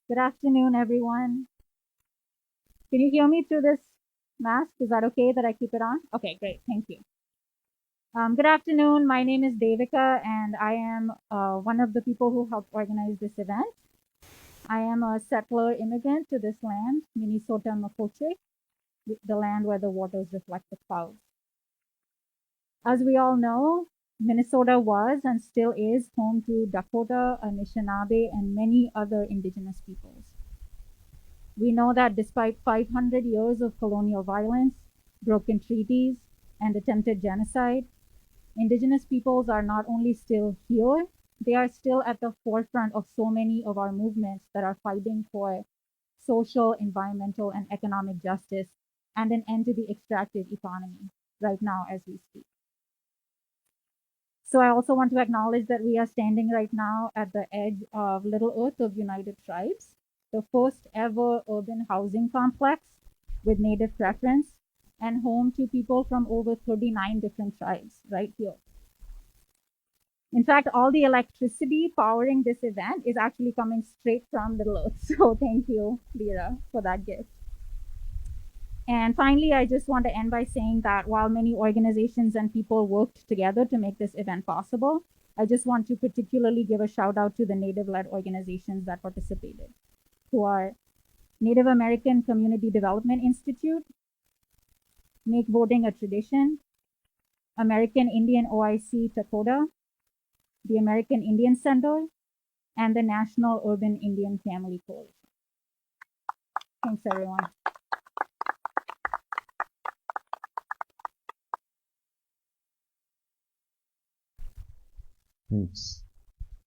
Good afternoon, everyone. Can you hear me through this mask? Is that okay that I keep it on? Okay, great. Thank you. Good afternoon. My name is Devika, and I am one of the people who helped organize this event. I am a settler immigrant to this land, Minnesota Makoche, the land where the waters reflect the clouds. As we all know, Minnesota was and still is home to Dakota, Anishinaabe, and many other indigenous peoples. We know that despite 500 years of colonial violence, broken treaties, and attempted genocide, indigenous peoples are not only still here, they are still at the forefront of so many of our movements that are fighting for social, environmental, and economic justice and an end to the extractive economy right now as we speak. So I also want to acknowledge that we are standing right now at the edge of Little Earth of United Tribes, the first ever urban housing complex with native preference and home to people from over 39 different tribes right here. In fact, all the electricity powering this event is actually coming straight from Little Earth. So thank you, Lira, for that gift. And finally, I just want to end by saying that while many organizations and people worked together to make this event possible, I just want to particularly give a shout out to the Native led organizations that participated, who are Native American Community Development Institute, Make Voting a Tradition, American Indian OIC Dakota, the American Indian Center, and the National Urban Indian Family Coalition. Thanks, everyone. Thanks.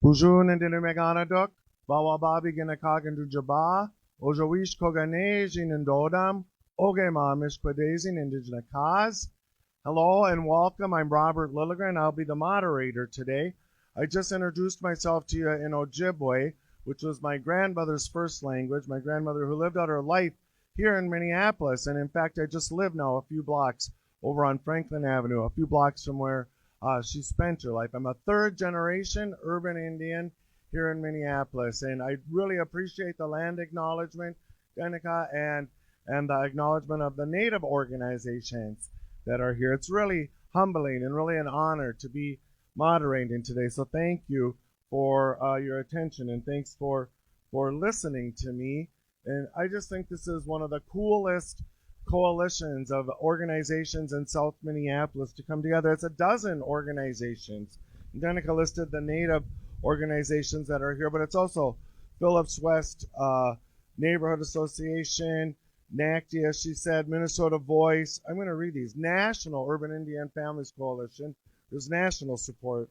Bujun and Meganaduk, Bawa Babi Ginakagan du Jaba, Ojowish Koganejin and Dodam, Ogema Mishkwadezin Indigenous Kaz. Hello and welcome. I'm Robert Lilligren. I'll be the moderator today. I just introduced myself to you in Ojibwe, which was my grandmother's first language, my grandmother who lived out her life here in Minneapolis. And in fact, I just live now a few blocks over on Franklin Avenue, a few blocks from where she spent her life. I'm a third generation urban Indian here in Minneapolis, and I really appreciate the land acknowledgement, Danica, and the acknowledgement of the Native organizations that are here. It's really humbling and really an honor to be moderating today. So thank you for your attention and thanks for listening to me. And I just think this is one of the coolest coalitions of organizations in South Minneapolis to come together. It's a dozen organizations. Danica listed the Native organizations that are here, but it's also Phillips West Neighborhood Association, NACTI, as she said, Minnesota Voice. I'm going to read these. National Urban Indian Families Coalition. There's national support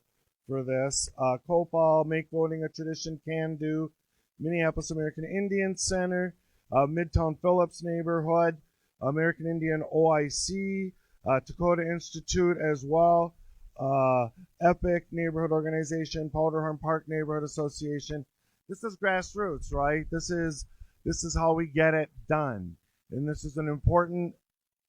for this. COPAL, Make Voting a Tradition, Can Do, Minneapolis American Indian Center, Midtown Phillips Neighborhood, American Indian OIC, Dakota Institute as well, EPIC Neighborhood Organization, Powderhorn Park Neighborhood Association. This is grassroots, right? This is how we get it done. And this is an important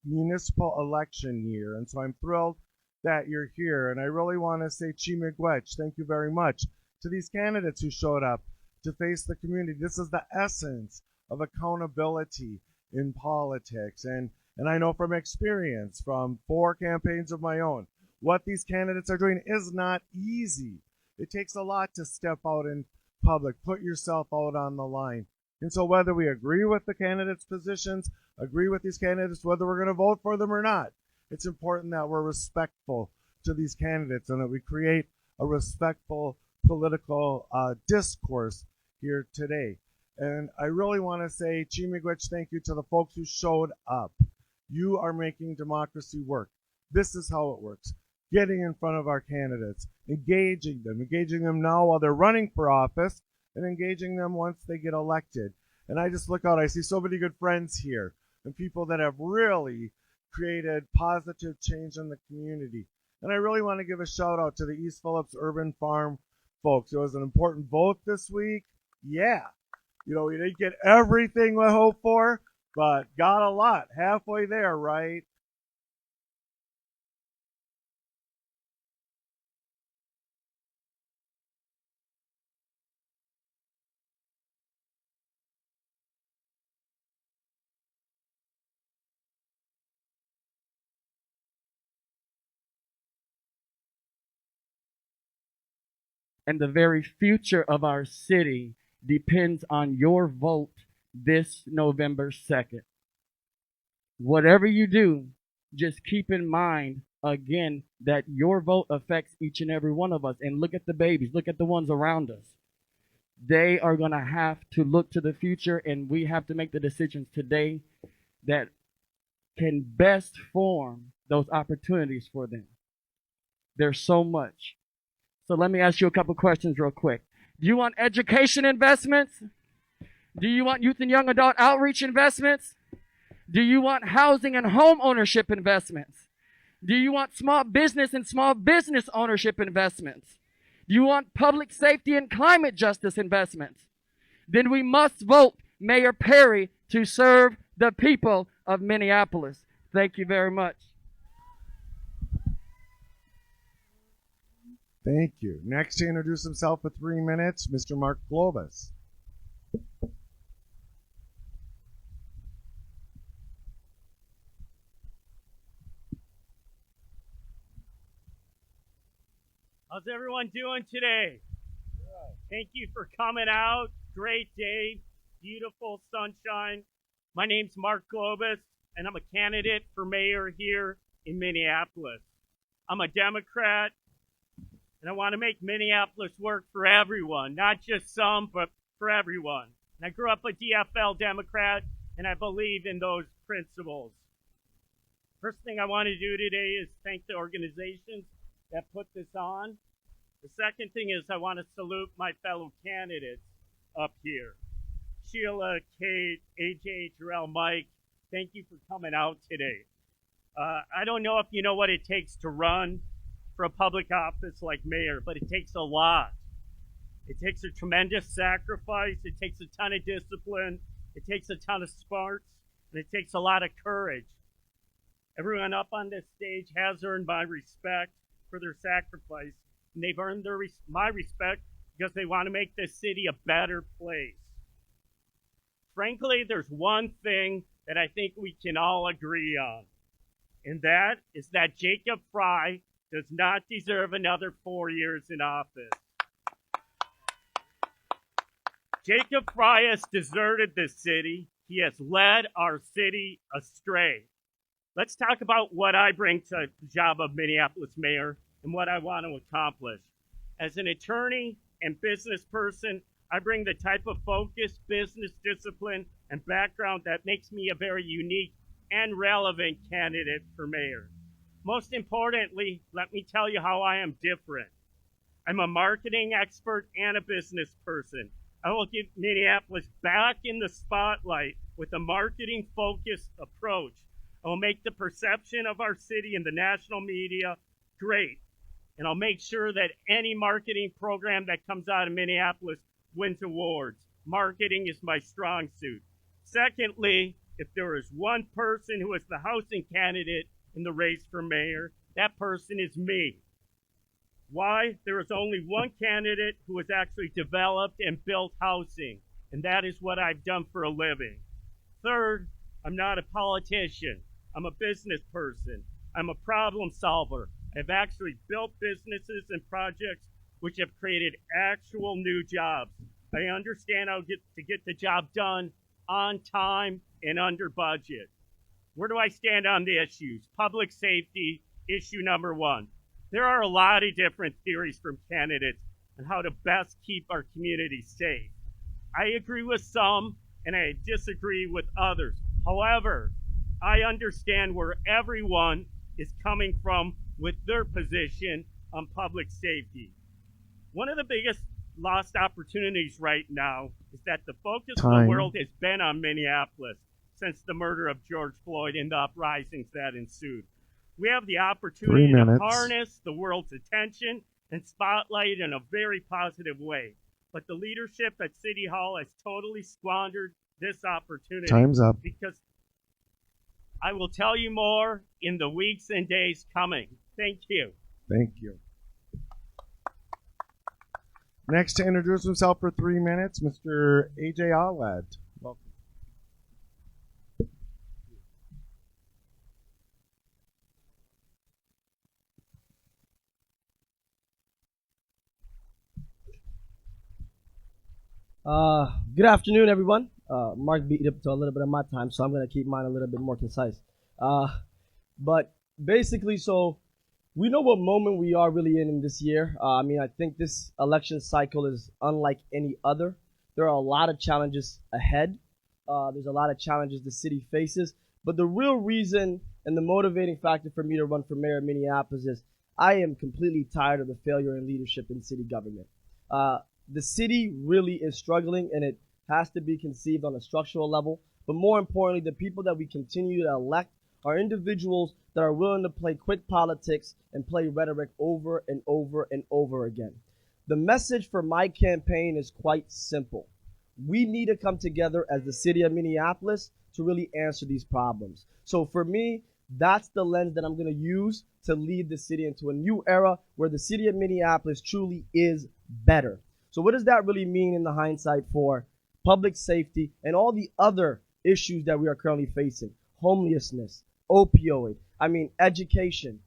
municipal election year. And so I'm thrilled that you're here. And I really want to say Chi-miigwech, thank you very much to these candidates who showed up to face the community. This is the essence of accountability in politics. And I know from experience, from 4 campaigns of my own, what these candidates are doing is not easy. It takes a lot to step out in public, put yourself out on the line. And so whether we agree with the candidates' positions, agree with these candidates, whether we're going to vote for them or not, it's important that we're respectful to these candidates and that we create a respectful political discourse here today. And I really want to say, Chi-miigwech, thank you to the folks who showed up. You are making democracy work. This is how it works. Getting in front of our candidates, engaging them now while they're running for office, and engaging them once they get elected. And I just look out, I see so many good friends here and people that have really created positive change in the community. And I really want to give a shout out to the East Phillips Urban Farm folks. It was an important vote this week. Yeah. You know, we didn't get everything we hoped for, but got a lot. Halfway there, right? and the very future of our city depends on your vote this November 2nd. Whatever you do, just keep in mind again that your vote affects each and every one of us. And look at the babies, look at the ones around us. They are going to have to look to the future, and we have to make the decisions today that can best form those opportunities for them. There's so much. So let me ask you a couple questions real quick. Do you want education investments? Do you want youth and young adult outreach investments? Do you want housing and home ownership investments? Do you want small business and small business ownership investments? Do you want public safety and climate justice investments? Then we must vote Mayor Perry to serve the people of Minneapolis. Thank you very much. Thank you. Next to introduce himself for 3 minutes, Mr. Mark Globus. How's everyone doing today? Thank you for coming out. Great day, beautiful sunshine. My name's Mark Globus, and I'm a candidate for mayor here in Minneapolis. I'm a Democrat, and I want to make Minneapolis work for everyone, not just some, but for everyone. And I grew up a DFL Democrat, and I believe in those principles. First thing I want to do today is thank the organizations that put this on. The second thing is I want to salute my fellow candidates up here. Sheila, Kate, AJ, Jarrell, Mike, thank you for coming out today. I don't know if you know what it takes to run for a public office like mayor, but it takes a lot. It takes a tremendous sacrifice. It takes a ton of discipline. It takes a ton of smarts, and it takes a lot of courage. Everyone up on this stage has earned my respect for their sacrifice, and they've earned my respect because they want to make this city a better place. Frankly, there's one thing that I think we can all agree on, and that is that Jacob Fry does not deserve another 4 years in office. Jacob Fry has deserted this city. He has led our city astray. Let's talk about what I bring to the job of Minneapolis mayor and what I want to accomplish. As an attorney and business person, I bring the type of focus, business discipline, and background that makes me a very unique and relevant candidate for mayor. Most importantly, let me tell you how I am different. I'm a marketing expert and a business person. I will get Minneapolis back in the spotlight with a marketing-focused approach. I will make the perception of our city in the national media great. And I'll make sure that any marketing program that comes out of Minneapolis wins awards. Marketing is my strong suit. Secondly, if there is one person who is the housing candidate in the race for mayor, that person is me. Why? There is only one candidate who has actually developed and built housing, and that is what I've done for a living. Third, I'm not a politician. I'm a business person. I'm a problem solver. I've actually built businesses and projects which have created actual new jobs. I understand how to get the job done on time and under budget. Where do I stand on the issues? Public safety, issue number one. There are a lot of different theories from candidates on how to best keep our community safe. I agree with some and I disagree with others. However, I understand where everyone is coming from with their position on public safety. One of the biggest lost opportunities right now is that the focus of the world has been on Minneapolis since the murder of George Floyd and the uprisings that ensued. We have the opportunity to harness the world's attention and spotlight in a very positive way. But the leadership at City Hall has totally squandered this opportunity. Time's up. Because I will tell you more in the weeks and days coming. Thank you. Thank you. Next to introduce himself for 3 minutes, Mr. AJ Alad. Welcome. Good afternoon, everyone. Mark beat up to a little bit of my time, so I'm going to keep mine a little bit more concise. Uh, but basically, so we know what moment we are really in this year. I mean, I think this election cycle is unlike any other. There are a lot of challenges ahead. There's a lot of challenges the city faces. But the real reason and the motivating factor for me to run for mayor of Minneapolis is I am completely tired of the failure in leadership in city government. Uh, the city really is struggling, and it has to be conceived on a structural level. But more importantly, the people that we continue to elect are individuals that are willing to play quick politics and play rhetoric over and over and over again. The message for my campaign is quite simple. We need to come together as the city of Minneapolis to really answer these problems. So for me, that's the lens that I'm going to use to lead the city into a new era where the city of Minneapolis truly is better. So what does that really mean in the hindsight for public safety and all the other issues that we are currently facing? Homelessness, opioid, education.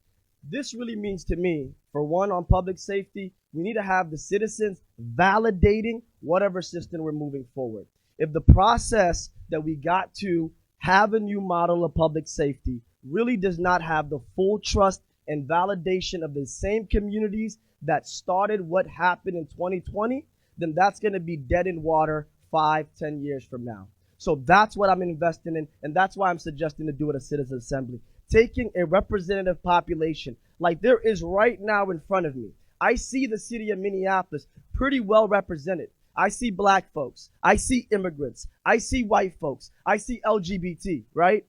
This really means to me, for one, on public safety, we need to have the citizens validating whatever system we're moving forward. If the process that we got to have a new model of public safety really does not have the full trust and validation of the same communities that started what happened in 2020, then that's going to be dead in water 5-10 years from now. So that's what I'm investing in, and that's why I'm suggesting to do it a citizen assembly. Taking a representative population like there is right now in front of me. I see the city of Minneapolis pretty well represented. I see black folks. I see immigrants. I see white folks. I see LGBT, right?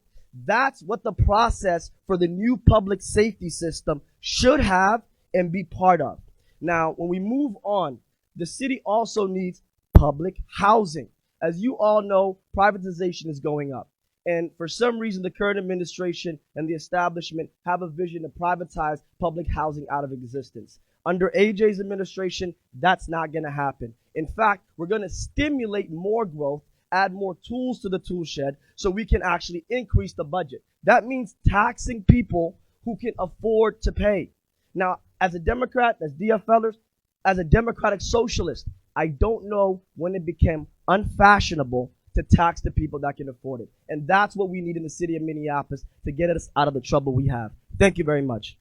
That's what the process for the new public safety system should have and be part of. Now, when we move on, the city also needs public housing. As you all know, privatization is going up. And for some reason, the current administration and the establishment have a vision to privatize public housing out of existence. Under AJ's administration, that's not going to happen. In fact, we're going to stimulate more growth, add more tools to the tool shed so we can actually increase the budget. That means taxing people who can afford to pay. Now, as a Democrat, as DFLers, as a democratic socialist, I don't know when it became unfashionable to tax the people that can afford it. And that's what we need in the city of Minneapolis to get us out of the trouble we have. Thank you very much.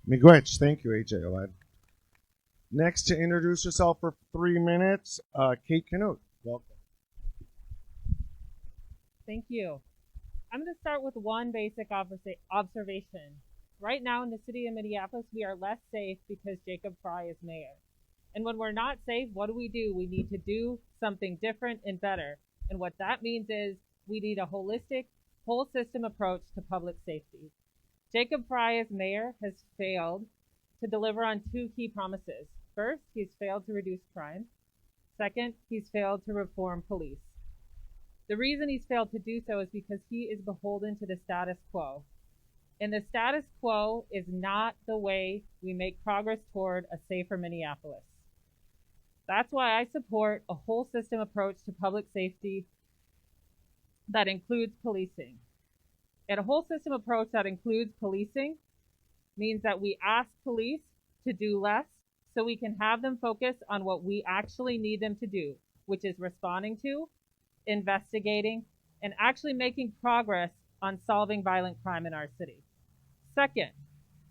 Miigwech. Thank you, AJ Oled. Next to introduce herself for 3 minutes, Kate Canute. Welcome. Thank you. I'm going to start with one basic observation. Right now in the city of Minneapolis, we are less safe because Jacob Fry is mayor. And when we're not safe, what do? We need to do something different and better. And what that means is we need a holistic, whole system approach to public safety. Jacob Fry as mayor has failed to deliver on two key promises. First, he's failed to reduce crime. Second, he's failed to reform police. The reason he's failed to do so is because he is beholden to the status quo. And the status quo is not the way we make progress toward a safer Minneapolis. That's why I support a whole system approach to public safety that includes policing. And a whole system approach that includes policing means that we ask police to do less so we can have them focus on what we actually need them to do, which is responding to, investigating, and actually making progress on solving violent crime in our city. Second,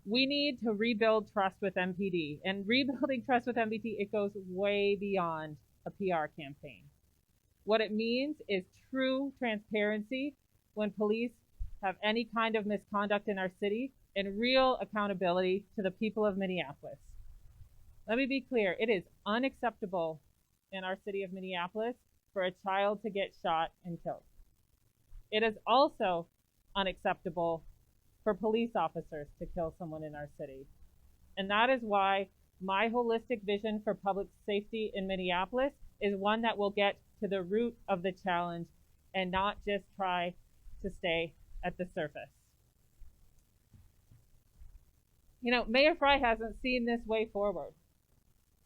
we need to rebuild trust with MPD. And rebuilding trust with MPD, it goes way beyond a PR campaign. What it means is true transparency when police have any kind of misconduct in our city and real accountability to the people of Minneapolis. Let me be clear, it is unacceptable in our city of Minneapolis for a child to get shot and killed. It is also unacceptable for police officers to kill someone in our city. And that is why my holistic vision for public safety in Minneapolis is one that will get to the root of the challenge and not just try to stay at the surface. You know, Mayor Fry hasn't seen this way forward.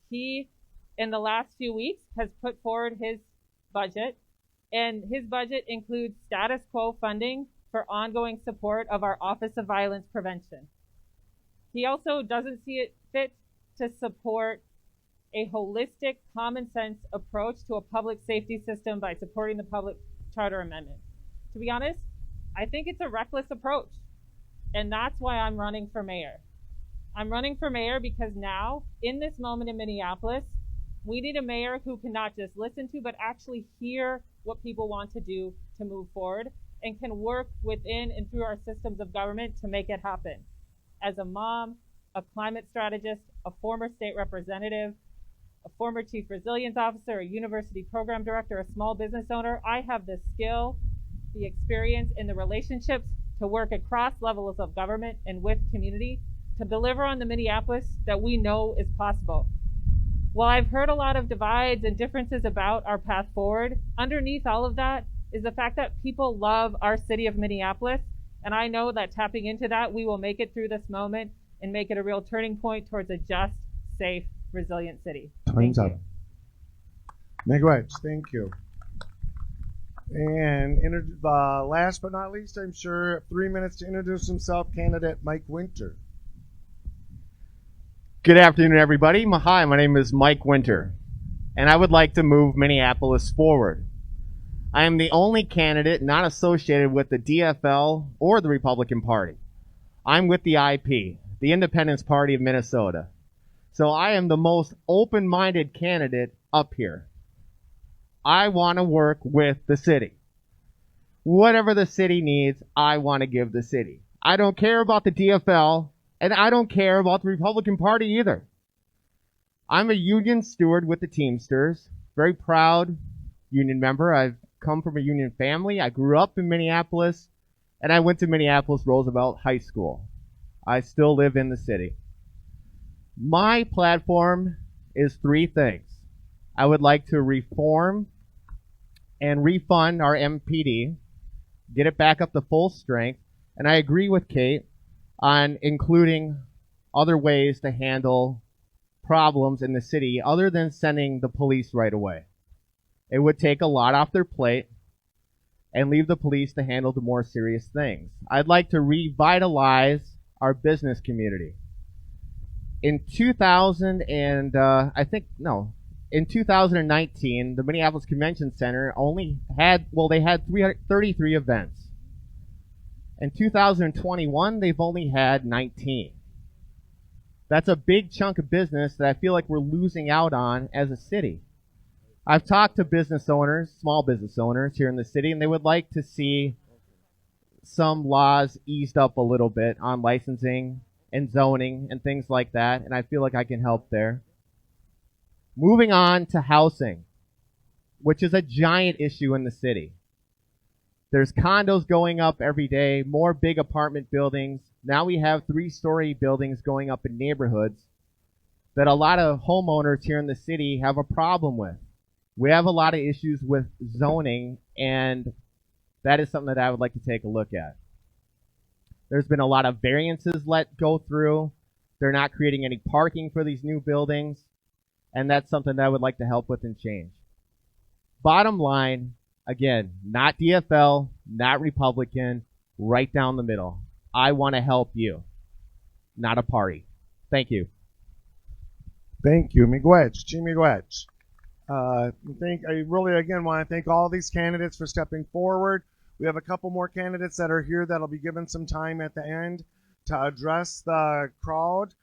He, in the last few weeks, has put forward his budget, and his budget includes status quo funding for ongoing support of our Office of Violence Prevention. He also doesn't see it fit to support a holistic, common sense approach to a public safety system by supporting the public charter amendment. To be honest, I think it's a reckless approach, and that's why I'm running for mayor. I'm running for mayor because now, in this moment in Minneapolis, we need a mayor who can not just listen to, but actually hear what people want to do to move forward and can work within and through our systems of government to make it happen. As a mom, a climate strategist, a former state representative, a former chief resilience officer, a university program director, a small business owner, I have the skill, the experience, and the relationships to work across levels of government and with community to deliver on the Minneapolis that we know is possible. While I've heard a lot of divides and differences about our path forward, underneath all of that is the fact that people love our city of Minneapolis, and I know that tapping into that, we will make it through this moment and make it a real turning point towards a just, safe, resilient city. Time's up. Miigwech, thank you. And last but not least, I'm sure 3 minutes to introduce himself, candidate Mike Winter. Good afternoon, everybody. Hi, my name is Mike Winter, and I would like to move Minneapolis forward. I am the only candidate not associated with the DFL or the Republican Party. I'm with the IP, the Independence Party of Minnesota. So I am the most open-minded candidate up here. I want to work with the city. Whatever the city needs, I want to give the city. I don't care about the DFL, and I don't care about the Republican Party either. I'm a union steward with the Teamsters, very proud union member. I've come from a union family. I grew up in Minneapolis, and I went to Minneapolis Roosevelt High School. I still live in the city. My platform is three things. I would like to reform and refund our MPD, get it back up to full strength, and I agree with Kate on including other ways to handle problems in the city other than sending the police right away. It would take a lot off their plate and leave the police to handle the more serious things. I'd like to revitalize our business community. In 2019, the Minneapolis Convention Center they had 333 events. In 2021, they've only had 19. That's a big chunk of business that I feel like we're losing out on as a city. I've talked to business owners, small business owners here in the city, and they would like to see some laws eased up a little bit on licensing and zoning and things like that, and I feel like I can help there. Moving on to housing, which is a giant issue in the city. There's condos going up every day, more big apartment buildings. Now we have 3-story buildings going up in neighborhoods that a lot of homeowners here in the city have a problem with. We have a lot of issues with zoning, and that is something that I would like to take a look at. There's been a lot of variances let go through. They're not creating any parking for these new buildings, and that's something that I would like to help with and change. Bottom line, again, not DFL, not Republican, right down the middle. I want to help you, not a party. Thank you. Thank you, Miigwech. Miigwech. I really, again, want to thank all these candidates for stepping forward. We have a couple more candidates that are here that'll be given some time at the end to address the crowd.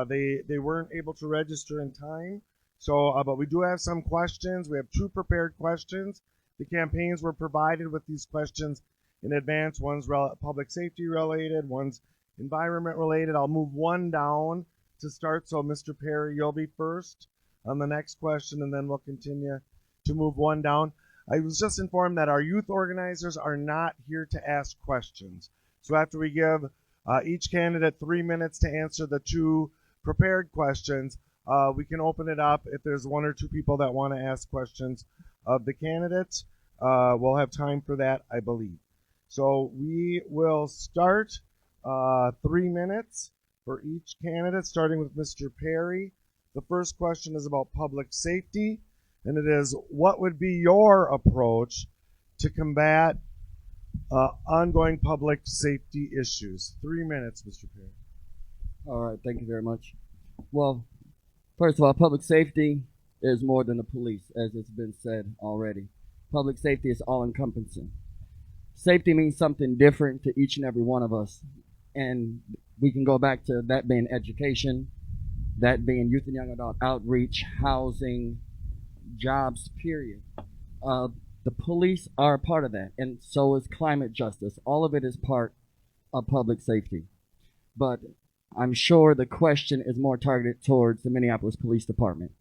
They weren't able to register in time. So, but we do have some questions. We have 2 prepared questions. The campaigns were provided with these questions in advance. One's public safety related, one's environment related. I'll move one down to start. So, Mr. Perry, you'll be first on the next question, and then we'll continue to move one down. I was just informed that our youth organizers are not here to ask questions. So after we give each candidate 3 minutes to answer the 2 prepared questions, we can open it up. If there's 1 or 2 people that want to ask questions of the candidates, we'll have time for that, I believe. So we will start 3 minutes for each candidate, starting with Mr. Perry. The first question is about public safety, and it is, what would be your approach to combat ongoing public safety issues? 3 minutes, Mr. Perry. All right, thank you very much. Well, First of all, public safety is more than the police, as it's been said already. Public safety is all encompassing. Safety means something different to each and every one of us. And we can go back to that being education, that being youth and young adult outreach, housing, jobs, period. The police are a part of that, and so is climate justice. All of it is part of public safety. But I'm sure the question is more targeted towards the Minneapolis Police Department.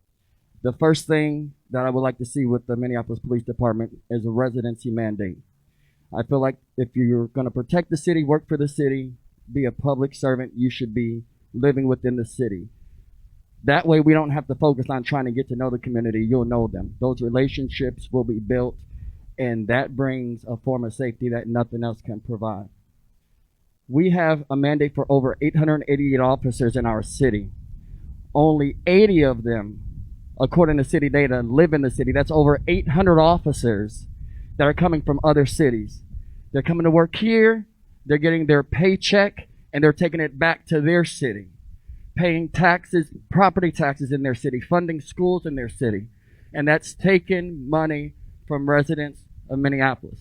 The first thing that I would like to see with the Minneapolis Police Department is a residency mandate. I feel like if you're going to protect the city, work for the city, be a public servant, you should be living within the city. That way we don't have to focus on trying to get to know the community. You'll know them. Those relationships will be built, and that brings a form of safety that nothing else can provide. We have a mandate for over 888 officers in our city. Only 80 of them, according to city data, live in the city. That's over 800 officers that are coming from other cities. They're coming to work here, they're getting their paycheck, and they're taking it back to their city, paying taxes, property taxes in their city, funding schools in their city. And that's taking money from residents of Minneapolis.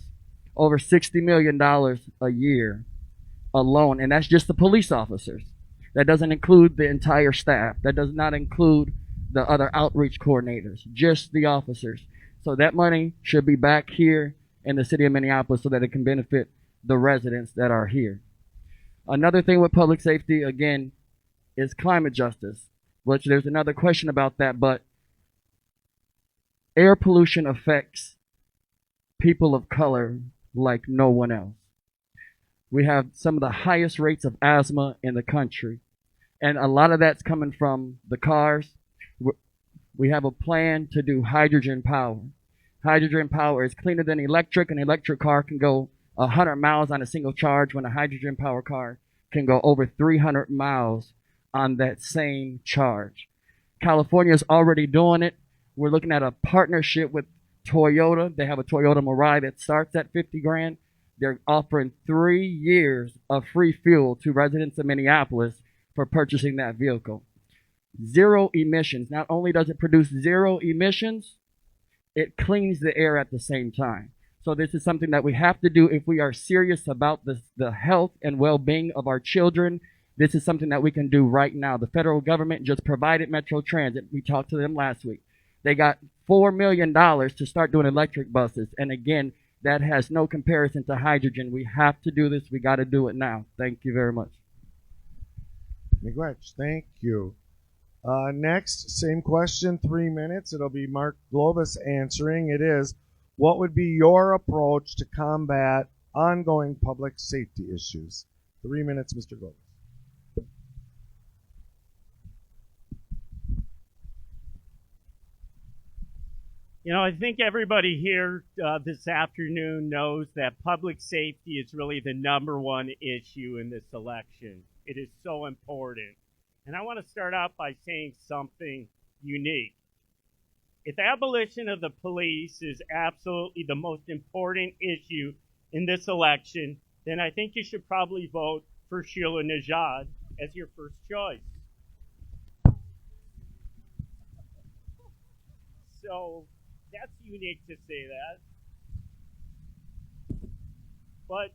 Over $60 million a year alone, and that's just the police officers. That doesn't include the entire staff. That does not include the other outreach coordinators, just the officers. So that money should be back here in the city of Minneapolis so that it can benefit the residents that are here. Another thing with public safety, again, is climate justice, which there's another question about that, but air pollution affects people of color like no one else. We have some of the highest rates of asthma in the country, and a lot of that's coming from the cars. We have a plan to do hydrogen power. Hydrogen power is cleaner than electric. An electric car can go 100 miles on a single charge, when a hydrogen power car can go over 300 miles on that same charge. California is already doing it. We're looking at a partnership with Toyota. They have a Toyota Mirai that starts at 50 grand. They're offering 3 years of free fuel to residents of Minneapolis for purchasing that vehicle. Zero emissions. Not only does it produce zero emissions, it cleans the air at the same time. So this is something that we have to do if we are serious about the health and well-being of our children. This is something that we can do right now. The federal government just provided Metro Transit. We talked to them last week. They got $4 million to start doing electric buses. And again, that has no comparison to hydrogen. We have to do this. We got to do it now. Thank you very much. Miigwech, thank you. Next, same question, 3 minutes. It'll be Mark Globus answering. It is, what would be your approach to combat ongoing public safety issues? 3 minutes, Mr. Globus. You know, I think everybody here this afternoon knows that public safety is really the number one issue in this election. It is so important. And I want to start out by saying something unique. If abolition of the police is absolutely the most important issue in this election, then I think you should probably vote for Sheila Najad as your first choice. So that's unique to say that. But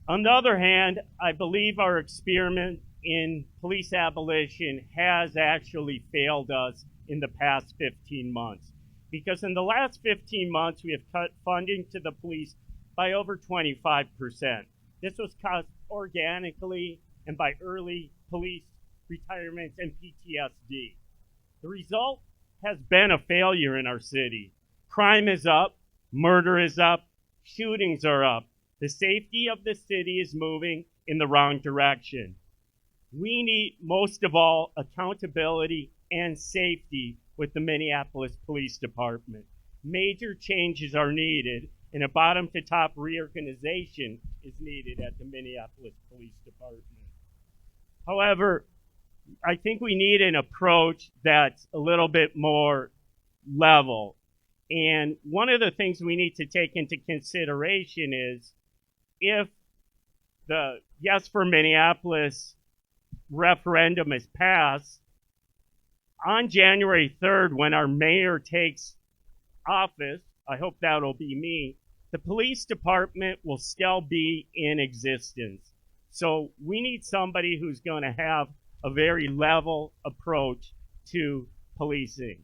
on the other hand, I believe our experiment in police abolition has actually failed us in the past 15 months. Because in the last 15 months, we have cut funding to the police by over 25%. This was caused organically and by early police retirements and PTSD. The result has been a failure in our city. Crime is up, murder is up, shootings are up. The safety of the city is moving in the wrong direction. We need, most of all, accountability and safety with the Minneapolis Police Department. Major changes are needed, and a bottom-to-top reorganization is needed at the Minneapolis Police Department. However, I think we need an approach that's a little bit more level. And one of the things we need to take into consideration is if the Yes for Minneapolis referendum is passed, on January 3rd, when our mayor takes office, I hope that'll be me, the police department will still be in existence. So we need somebody who's going to have a very level approach to policing.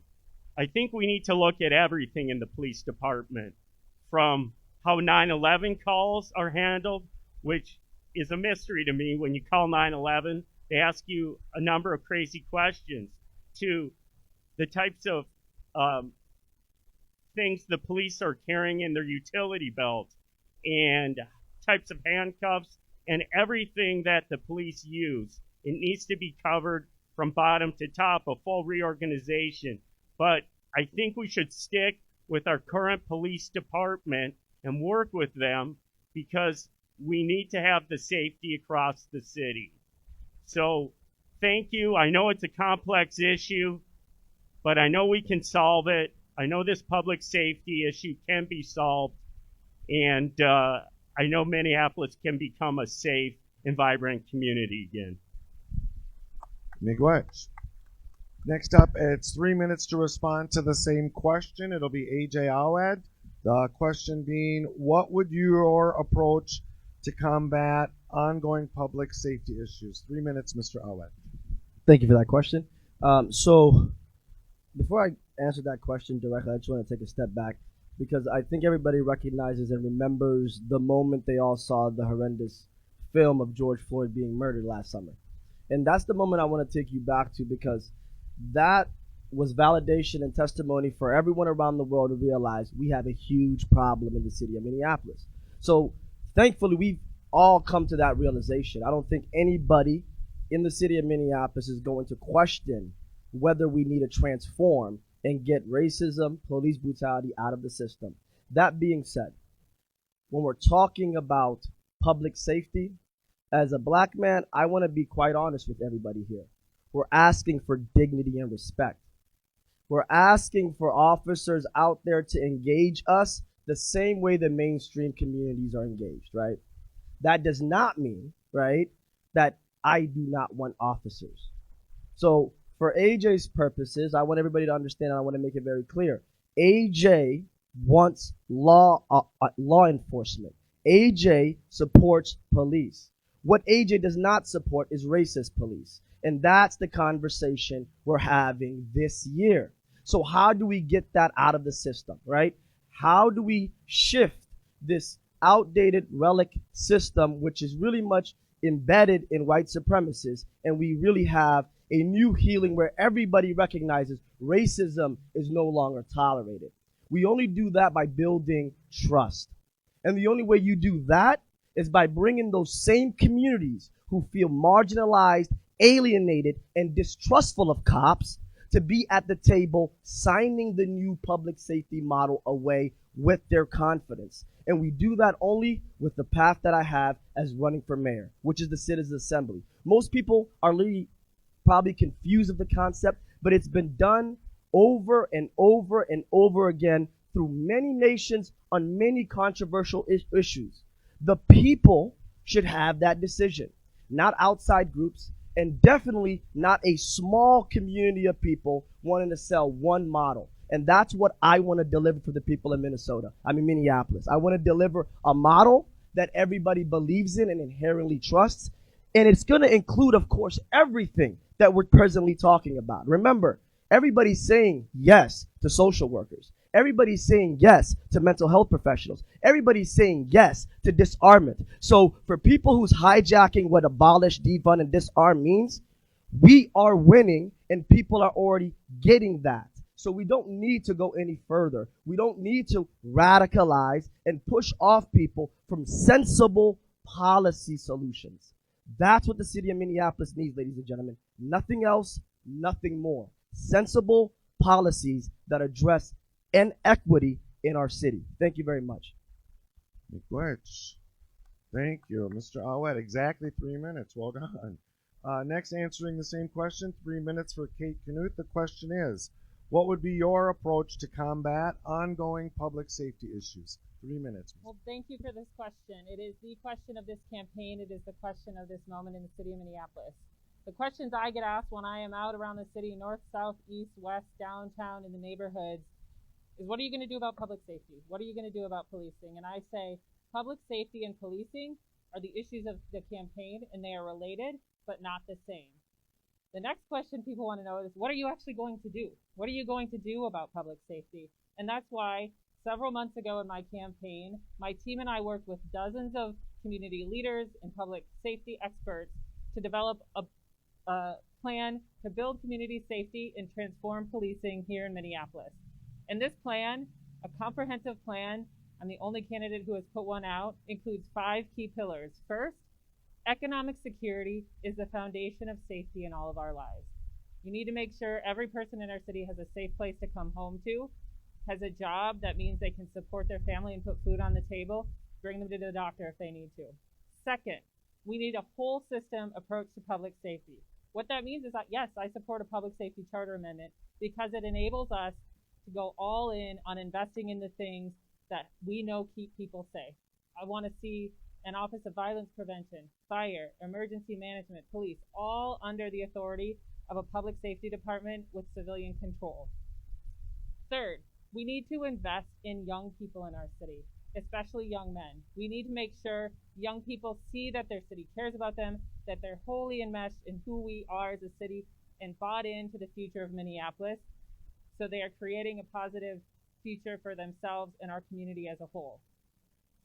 I think we need to look at everything in the police department, from how 9/11 calls are handled, which is a mystery to me. When you call 9/11, they ask you a number of crazy questions, to the types of things the police are carrying in their utility belt, and types of handcuffs, and everything that the police use. It needs to be covered from bottom to top, a full reorganization. But I think we should stick with our current police department and work with them, because we need to have the safety across the city. So thank you. I know it's a complex issue, but I know we can solve it. I know this public safety issue can be solved, and I know Minneapolis can become a safe and vibrant community again. Miigwech. Next up, it's 3 minutes to respond to the same question. It'll be AJ Awad. The question being, what would your approach to combat ongoing public safety issues? 3 minutes, Mr. Awad. Thank you for that question. So before I answer that question directly, I just want to take a step back, because I think everybody recognizes and remembers the moment they all saw the horrendous film of George Floyd being murdered last summer. And that's the moment I want to take you back to, because that was validation and testimony for everyone around the world to realize we have a huge problem in the city of Minneapolis. So thankfully, we've all come to that realization. I don't think anybody in the city of Minneapolis is going to question whether we need to transform and get racism, police brutality out of the system. That being said, when we're talking about public safety, as a black man, I want to be quite honest with everybody here. We're asking for dignity and respect. We're asking for officers out there to engage us the same way the mainstream communities are engaged, right? That does not mean, right, that I do not want officers. So for AJ's purposes, I want everybody to understand, and I want to make it very clear. AJ wants law enforcement. AJ supports police. What AJ does not support is racist police. And that's the conversation we're having this year. So how do we get that out of the system, right? How do we shift this outdated relic system, which is really much embedded in white supremacists, and we really have a new healing where everybody recognizes racism is no longer tolerated? We only do that by building trust. And the only way you do that is by bringing those same communities who feel marginalized, alienated, and distrustful of cops to be at the table signing the new public safety model away with their confidence. And we do that only with the path that I have as running for mayor, which is the Citizens Assembly. Most people are really probably confused of the concept, but it's been done over and over and over again through many nations on many controversial issues. The people should have that decision, not outside groups, and definitely not a small community of people wanting to sell one model. And that's what I want to deliver for the people in Minneapolis. I want to deliver a model that everybody believes in and inherently trusts. And it's going to include, of course, everything that we're presently talking about. Remember, everybody's saying yes to social workers. Everybody's saying yes to mental health professionals. Everybody's saying yes to disarmament. So for people who's hijacking what abolish, defund, and disarm means, we are winning and people are already getting that. So we don't need to go any further. We don't need to radicalize and push off people from sensible policy solutions. That's what the city of Minneapolis needs, ladies and gentlemen. Nothing else, nothing more. Sensible policies that address inequity in our city. Thank you very much. Miigwech. Thank you, Mr. Awad. Exactly 3 minutes. Well done. Next, answering the same question, 3 minutes for Kate Knut. The question is, what would be your approach to combat ongoing public safety issues? 3 minutes. Well, thank you for this question. It is the question of this campaign. It is the question of this moment in the city of Minneapolis. The questions I get asked when I am out around the city, north, south, east, west, downtown, in the neighborhoods, is what are you going to do about public safety? What are you going to do about policing? And I say public safety and policing are the issues of the campaign, and they are related, but not the same. The next question people want to know is, what are you actually going to do? What are you going to do about public safety? And that's why several months ago in my campaign, my team and I worked with dozens of community leaders and public safety experts to develop a plan to build community safety and transform policing here in Minneapolis. And this plan, a comprehensive plan, I'm the only candidate who has put one out, includes 5 key pillars. First, economic security is the foundation of safety in all of our lives. You need to make sure every person in our city has a safe place to come home to, has a job that means they can support their family and put food on the table, bring them to the doctor if they need to. Second, we need a whole system approach to public safety. What that means is that, yes, I support a public safety charter amendment because it enables us to go all in on investing in the things that we know keep people safe. I want to see an Office of Violence Prevention, Fire, Emergency Management, Police, all under the authority of a public safety department with civilian control. Third, we need to invest in young people in our city, especially young men. We need to make sure young people see that their city cares about them, that they're wholly enmeshed in who we are as a city and bought into the future of Minneapolis, so they are creating a positive future for themselves and our community as a whole.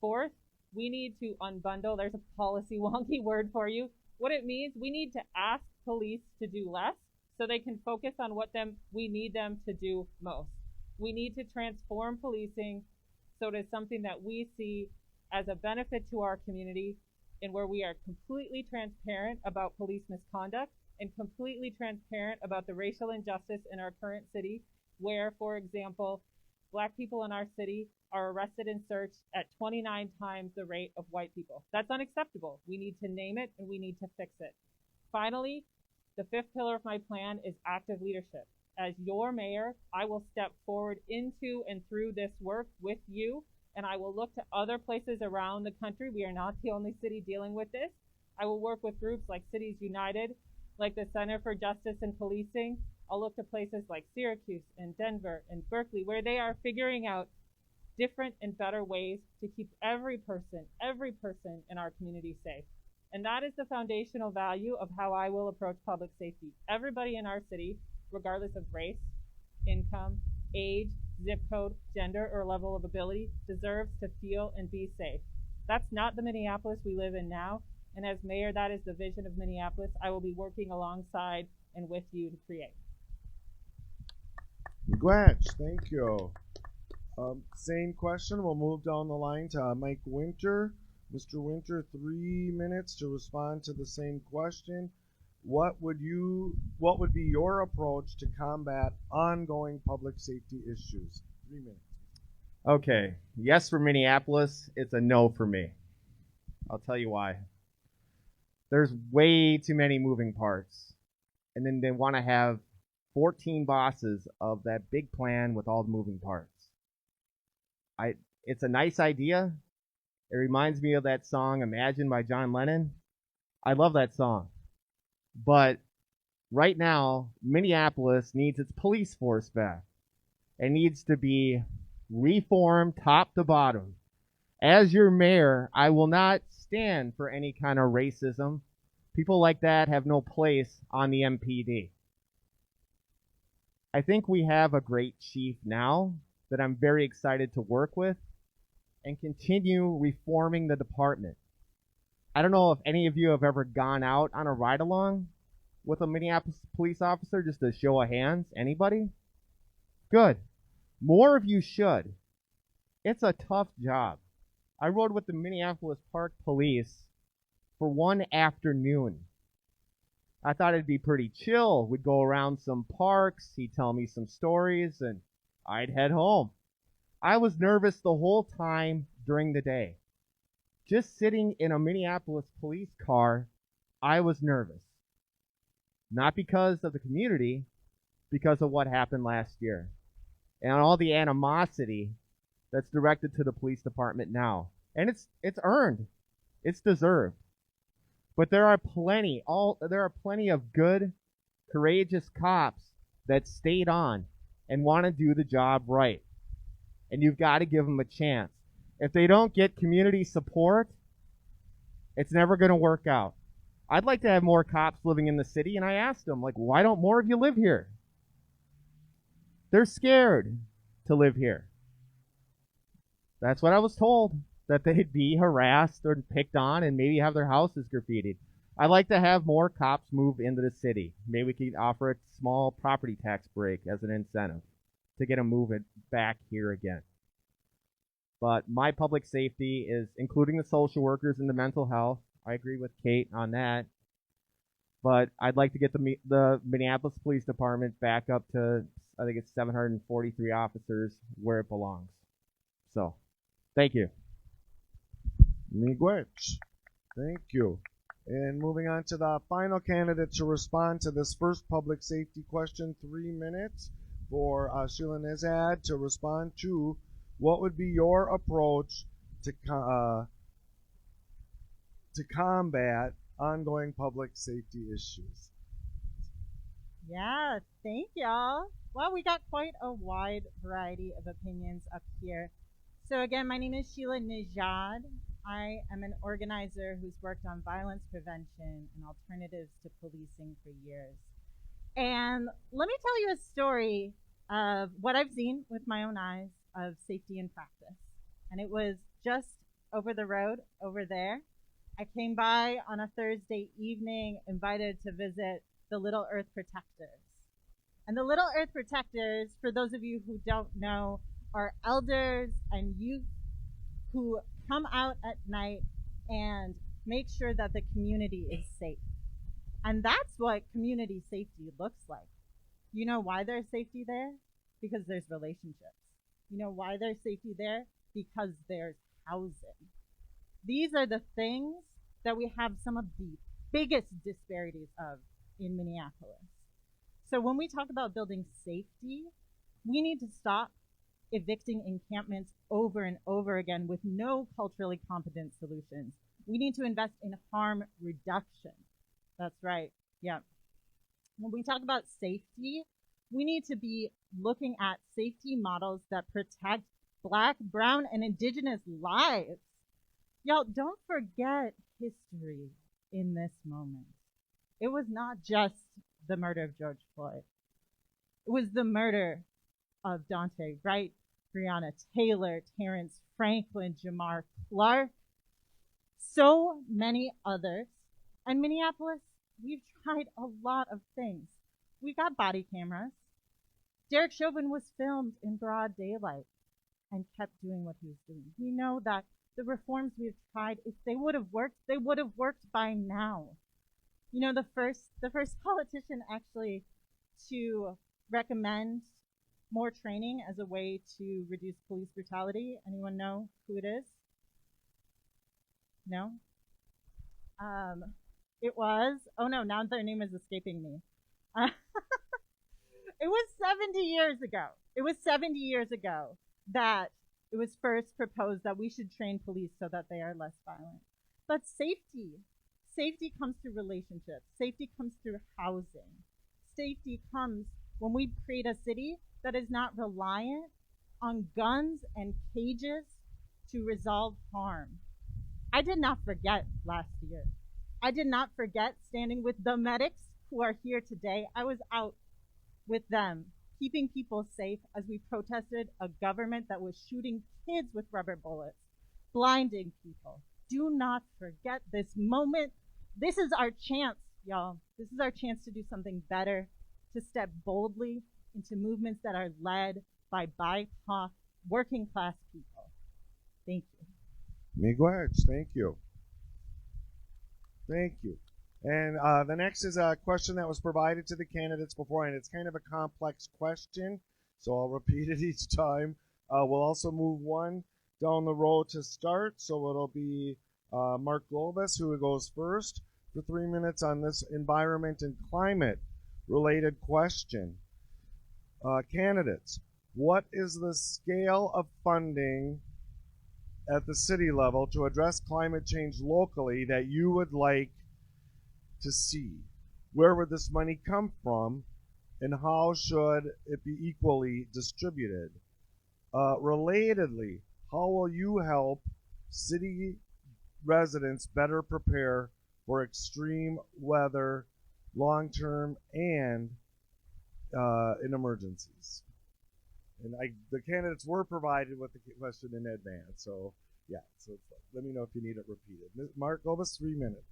Fourth, we need to unbundle. There's a policy wonky word for you. What it means, we need to ask police to do less so they can focus on what we need them to do most. We need to transform policing so it is something that we see as a benefit to our community, and where we are completely transparent about police misconduct and completely transparent about the racial injustice in our current city, where, for example, Black people in our city are arrested and searched at 29 times the rate of white people. That's unacceptable. We need to name it and we need to fix it. Finally, the 5th pillar of my plan is active leadership. As your mayor, I will step forward into and through this work with you, and I will look to other places around the country. We are not the only city dealing with this. I will work with groups like Cities United, like the Center for Justice and Policing. I'll look to places like Syracuse and Denver and Berkeley, where they are figuring out different and better ways to keep every person in our community safe. And that is the foundational value of how I will approach public safety. Everybody in our city, regardless of race, income, age, zip code, gender, or level of ability, deserves to feel and be safe. That's not the Minneapolis we live in now. And as mayor, that is the vision of Minneapolis I will be working alongside and with you to create. Congrats, thank you. Same question, we'll move down the line to Mike Winter. Mr. Winter, 3 minutes to respond to the same question. What would be your approach to combat ongoing public safety issues? 3 minutes. Okay, yes for Minneapolis, it's a no for me. I'll tell you why. There's way too many moving parts. And then they want to have 14 bosses of that big plan with all the moving parts. It's a nice idea. It reminds me of that song Imagine by John Lennon. I love that song. But right now, Minneapolis needs its police force back. It needs to be reformed top to bottom. As your mayor, I will not stand for any kind of racism. People like that have no place on the MPD. I think we have a great chief now that I'm very excited to work with and continue reforming the department. I don't know if any of you have ever gone out on a ride-along with a Minneapolis police officer, just a show of hands. Anybody? Good. More of you should. It's a tough job. I rode with the Minneapolis Park Police for one afternoon. I thought it'd be pretty chill. We'd go around some parks, he'd tell me some stories, and I'd head home. I was nervous the whole time during the day. Just sitting in a Minneapolis police car, I was nervous. Not because of the community, because of what happened last year. And all the animosity that's directed to the police department now. And it's earned. It's deserved. But there are plenty of good, courageous cops that stayed on and want to do the job right. And you've got to give them a chance. If they don't get community support, it's never going to work out. I'd like to have more cops living in the city, and I asked them, like, why don't more of you live here? They're scared to live here. That's what I was told, that they'd be harassed or picked on and maybe have their houses graffitied. I'd like to have more cops move into the city. Maybe we could offer a small property tax break as an incentive to get them moving back here again. But my public safety is including the social workers and the mental health. I agree with Kate on that. But I'd like to get the Minneapolis Police Department back up to, I think it's 743 officers where it belongs. So, thank you. Miigwech. Thank you. And moving on to the final candidate to respond to this first public safety question, 3 minutes for Sheila Nezad to respond to what would be your approach to combat ongoing public safety issues. Yeah, thank y'all. Well, we got quite a wide variety of opinions up here. So again, my name is Sheila Nejad. I am an organizer who's worked on violence prevention and alternatives to policing for years. And let me tell you a story of what I've seen with my own eyes of safety in practice. And it was just over the road over there. I came by on a Thursday evening, invited to visit the Little Earth Protectors. And the Little Earth Protectors, for those of you who don't know, are elders and youth who come out at night and make sure that the community is safe. And that's what community safety looks like. You know why there's safety there? Because there's relationships. You know why there's safety there? Because there's housing. These are the things that we have some of the biggest disparities of in Minneapolis. So when we talk about building safety, we need to stop evicting encampments over and over again with no culturally competent solutions. We need to invest in harm reduction. That's right. Yeah. When we talk about safety, we need to be looking at safety models that protect Black, Brown, and Indigenous lives. Y'all, don't forget history in this moment. It was not just the murder of George Floyd. It was the murder of Dante Wright, Breonna Taylor, Terrence Franklin, Jamar Clark, so many others. And Minneapolis, we've tried a lot of things. We got body cameras. Derek Chauvin was filmed in broad daylight and kept doing what he was doing. We know that the reforms we've tried, if they would have worked, they would have worked by now. You know, the first politician actually to recommend more training as a way to reduce police brutality. Anyone know who it is? No? It was, oh no, now their name is escaping me. It was 70 years ago. It was 70 years ago that it was first proposed that we should train police so that they are less violent. But safety comes through relationships. Safety comes through housing. Safety comes when we create a city that is not reliant on guns and cages to resolve harm. I did not forget last year. I did not forget standing with the medics who are here today. I was out with them, keeping people safe as we protested a government that was shooting kids with rubber bullets, blinding people. Do not forget this moment. This is our chance, y'all. This is our chance to do something better, to step boldly into movements that are led by BIPOC working class people. Thank you. Miigwech, thank you. Thank you. And the next is a question that was provided to the candidates beforehand. It's kind of a complex question, so I'll repeat it each time. We'll also move one down the road to start, so it'll be Mark Globus who goes first for 3 minutes on this environment and climate related question. Candidates, what is the scale of funding at the city level to address climate change locally that you would like to see? Where would this money come from, and how should it be equally distributed? Relatedly, how will you help city residents better prepare for extreme weather, long-term, and in emergencies? And the candidates were provided with the question in advance, so yeah. So let me know if you need it repeated. Mark, over 3 minutes.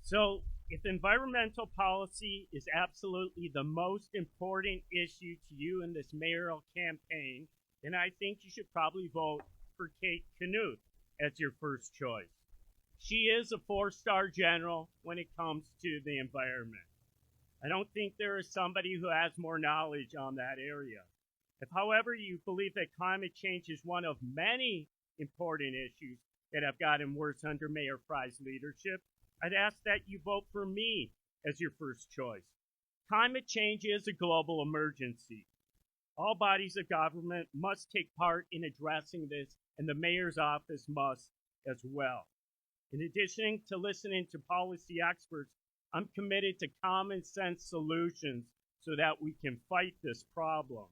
So, if environmental policy is absolutely the most important issue to you in this mayoral campaign, then I think you should probably vote for Kate Knuth as your first choice. She is a 4-star general when it comes to the environment. I don't think there is somebody who has more knowledge on that area. If, however, you believe that climate change is one of many important issues that have gotten worse under Mayor Fry's leadership, I'd ask that you vote for me as your first choice. Climate change is a global emergency. All bodies of government must take part in addressing this, and the mayor's office must as well. In addition to listening to policy experts, I'm committed to common sense solutions so that we can fight this problem.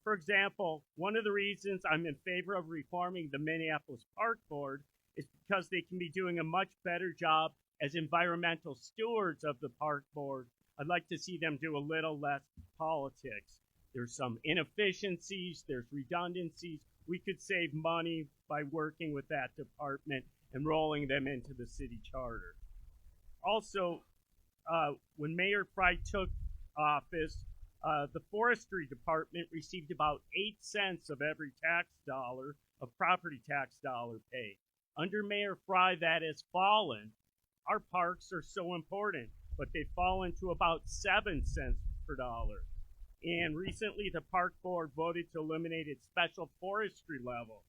For example, one of the reasons I'm in favor of reforming the Minneapolis Park Board is because they can be doing a much better job as environmental stewards of the park board. I'd like to see them do a little less politics. There's some inefficiencies, there's redundancies. We could save money by working with that department and rolling them into the city charter. Also, when Mayor Fry took office, the forestry department received about 8 cents of every tax dollar of property tax dollar paid. Under Mayor Fry, that has fallen. Our parks are so important, but they've fallen to about 7 cents per dollar. And recently, the park board voted to eliminate its special forestry level.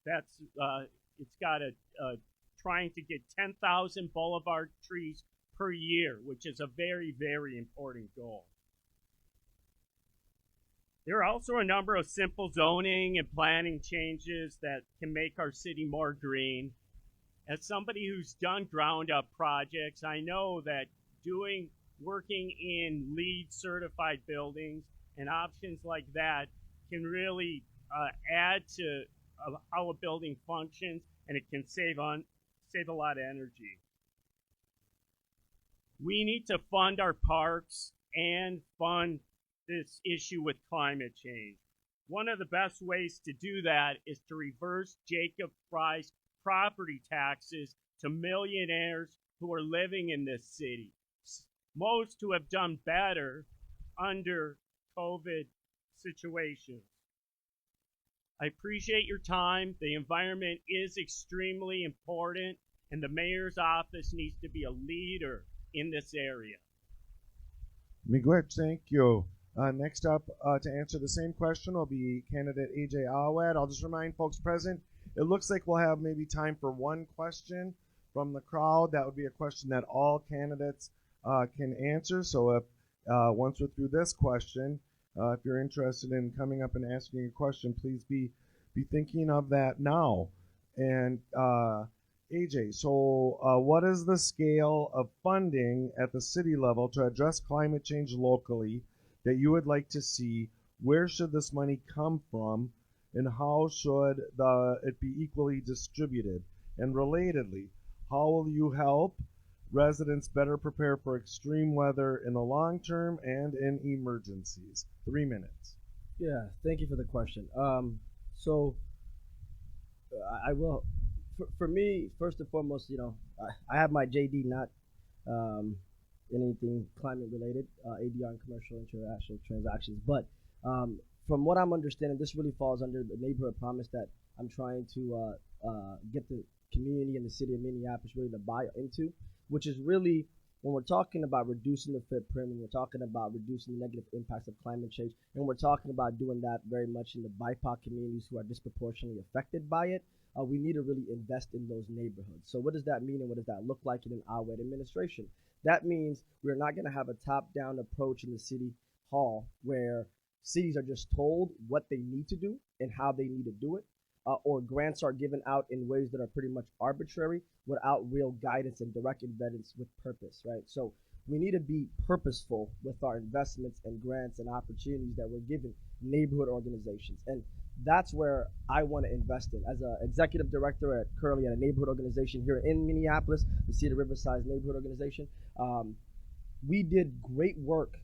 That's it's got trying to get 10,000 boulevard trees per year, which is a very, very important goal. There are also a number of simple zoning and planning changes that can make our city more green. As somebody who's done ground up projects, I know that working in LEED certified buildings and options like that can really add to how a building functions, and it can save a lot of energy. We need to fund our parks and fund this issue with climate change. One of the best ways to do that is to reverse Jacob Fry's property taxes to millionaires who are living in this city. Most who have done better under COVID situations. I appreciate your time. The environment is extremely important, and the mayor's office needs to be a leader in this area. Miigwech, thank you. Next up, to answer the same question will be candidate AJ Awad. I'll just remind folks present, it looks like we'll have maybe time for one question from the crowd. That would be a question that all candidates can answer. So if once we're through this question, if you're interested in coming up and asking a question, please be thinking of that now. And AJ, so what is the scale of funding at the city level to address climate change locally that you would like to see? Where should this money come from, and how should it be equally distributed? And relatedly, how will you help residents better prepare for extreme weather in the long term and in emergencies? 3 minutes. Yeah, thank you for the question. I will. For me, first and foremost, I have my JD not anything climate related, ADR and commercial international transactions. But from what I'm understanding, this really falls under the neighborhood promise that I'm trying to get the community in the city of Minneapolis really to buy into, which is really when we're talking about reducing the footprint, when we're talking about reducing the negative impacts of climate change, and we're talking about doing that very much in the BIPOC communities who are disproportionately affected by it, we need to really invest in those neighborhoods. So what does that mean, and what does that look like in an Awad administration? That means we're not going to have a top-down approach in the city hall where cities are just told what they need to do and how they need to do it. or grants are given out in ways that are pretty much arbitrary without real guidance and direct embeddings with purpose, right? So we need to be purposeful with our investments and grants and opportunities that we're giving neighborhood organizations. And that's where I want to invest in. As an executive director currently at a neighborhood organization here in Minneapolis, the Cedar Riverside Neighborhood Organization, we did great work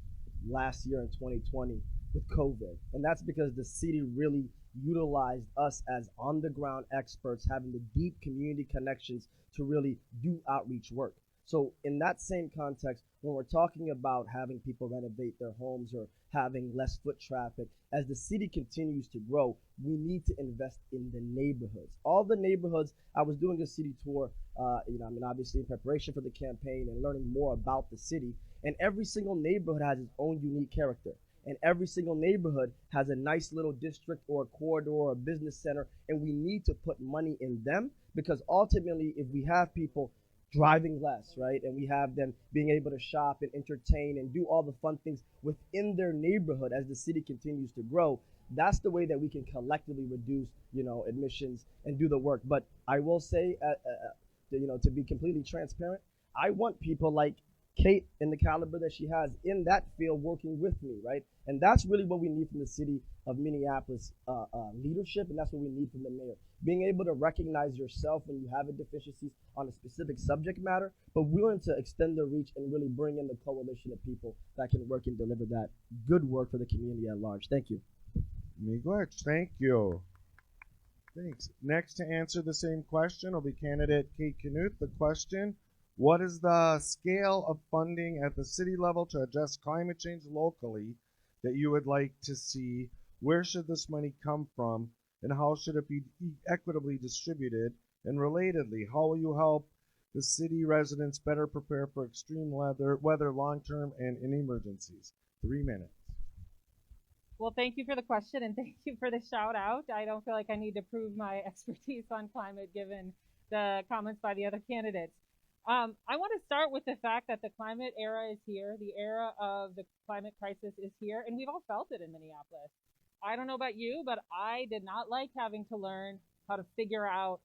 last year in 2020 with COVID. And that's because the city really utilized us as on the ground experts, having the deep community connections to really do outreach work. So in that same context, when we're talking about having people renovate their homes or having less foot traffic, as the city continues to grow, we need to invest in the neighborhoods. All the neighborhoods, I was doing a city tour, obviously in preparation for the campaign and learning more about the city. And every single neighborhood has its own unique character. And every single neighborhood has a nice little district or a corridor or a business center. And we need to put money in them because ultimately, if we have people driving less, right, and we have them being able to shop and entertain and do all the fun things within their neighborhood as the city continues to grow, that's the way that we can collectively reduce, admissions and do the work. But I will say, to be completely transparent, I want people like Kate and the caliber that she has in that field working with me, right? And that's really what we need from the city of Minneapolis leadership, and that's what we need from the mayor. Being able to recognize yourself when you have a deficiency on a specific subject matter, but willing to extend the reach and really bring in the coalition of people that can work and deliver that good work for the community at large. Thank you. Miigwech, thank you. Thanks. Next to answer the same question will be candidate Kate Knuth. The question: what is the scale of funding at the city level to address climate change locally that you would like to see? Where should this money come from? And how should it be equitably distributed? And relatedly, how will you help the city residents better prepare for extreme weather long-term and in emergencies? 3 minutes. Well, thank you for the question and thank you for the shout out. I don't feel like I need to prove my expertise on climate given the comments by the other candidates. I want to start with the fact that the climate era is here. The era of the climate crisis is here, and we've all felt it in Minneapolis. I don't know about you, but I did not like having to learn how to figure out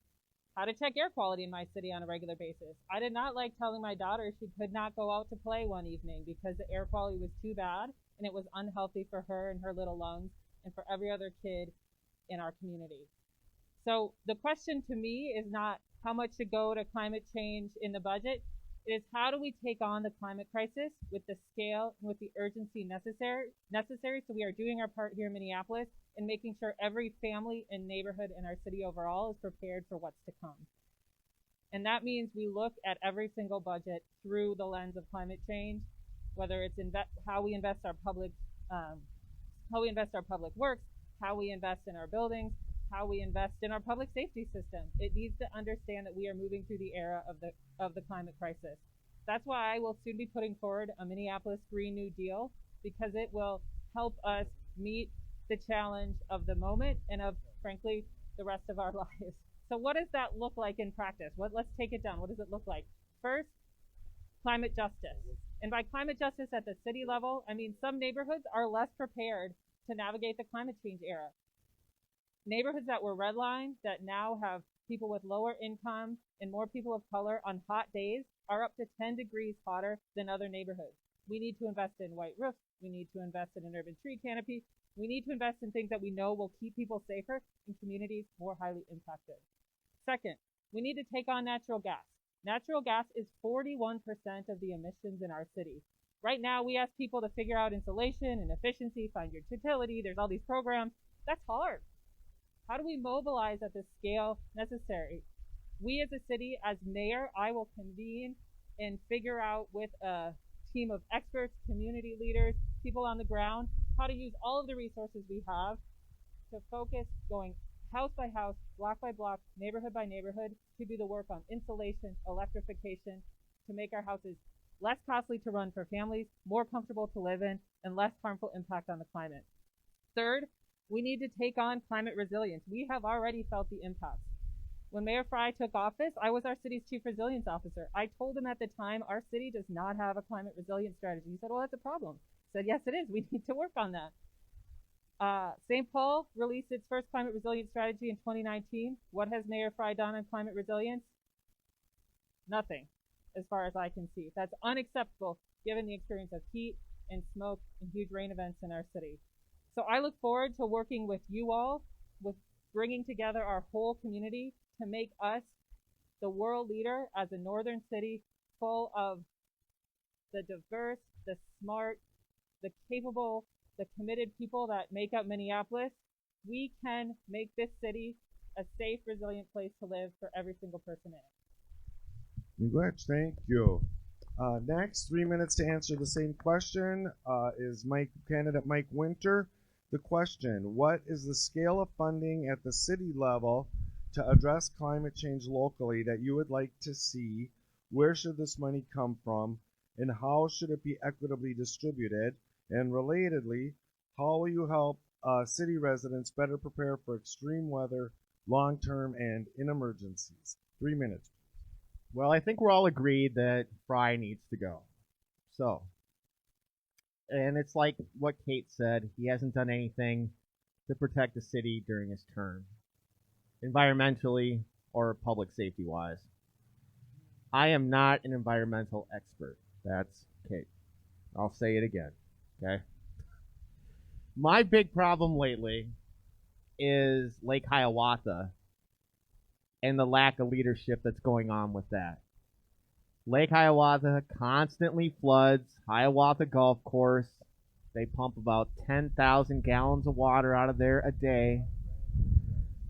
how to check air quality in my city on a regular basis. I did not like telling my daughter she could not go out to play one evening because the air quality was too bad and it was unhealthy for her and her little lungs and for every other kid in our community. So the question to me is not how much should go to climate change in the budget. It is how do we take on the climate crisis with the scale and with the urgency necessary so we are doing our part here in Minneapolis and making sure every family and neighborhood in our city overall is prepared for what's to come. And that means we look at every single budget through the lens of climate change, whether it's how we invest our public works, how we invest in our buildings, how we invest in our public safety system. It needs to understand that we are moving through the era of the climate crisis. That's why I will soon be putting forward a Minneapolis Green New Deal, because it will help us meet the challenge of the moment and of, frankly, the rest of our lives. So what does that look like in practice? Let's take it down. What does it look like? First, climate justice. And by climate justice at the city level, I mean some neighborhoods are less prepared to navigate the climate change era. Neighborhoods that were redlined that now have people with lower income and more people of color on hot days are up to 10 degrees hotter than other neighborhoods. We need to invest in white roofs. We need to invest in an urban tree canopy. We need to invest in things that we know will keep people safer and communities more highly impacted. Second, we need to take on natural gas. Natural gas is 41% of the emissions in our city. Right now, we ask people to figure out insulation and efficiency, find your utility. There's all these programs. That's hard. How do we mobilize at the scale necessary? We as a city, as mayor, I will convene and figure out with a team of experts, community leaders, people on the ground, how to use all of the resources we have to focus going house by house, block by block, neighborhood by neighborhood, to do the work on insulation, electrification, to make our houses less costly to run for families, more comfortable to live in, and less harmful impact on the climate. Third, we need to take on climate resilience. We have already felt the impacts. When Mayor Fry took office, I was our city's chief resilience officer. I told him at the time, our city does not have a climate resilience strategy. He said, well, that's a problem. I said, yes, it is. We need to work on that. St. Paul released its first climate resilience strategy in 2019. What has Mayor Fry done on climate resilience? Nothing, as far as I can see. That's unacceptable given the experience of heat and smoke and huge rain events in our city. So I look forward to working with you all, with bringing together our whole community to make us the world leader as a northern city full of the diverse, the smart, the capable, the committed people that make up Minneapolis. We can make this city a safe, resilient place to live for every single person in it. Miigwech, thank you. Next, 3 minutes to answer the same question is candidate Mike Winter. The question, what is the scale of funding at the city level to address climate change locally that you would like to see? Where should this money come from? And how should it be equitably distributed? And relatedly, how will you help city residents better prepare for extreme weather, long-term, and in emergencies? 3 minutes. Well, I think we're all agreed that Fry needs to go. So, and it's like what Kate said, he hasn't done anything to protect the city during his term, environmentally or public safety wise. I am not an environmental expert. That's Kate. I'll say it again, okay? My big problem lately is Lake Hiawatha and the lack of leadership that's going on with that. Lake Hiawatha constantly floods Hiawatha Golf Course. They pump about 10,000 gallons of water out of there a day.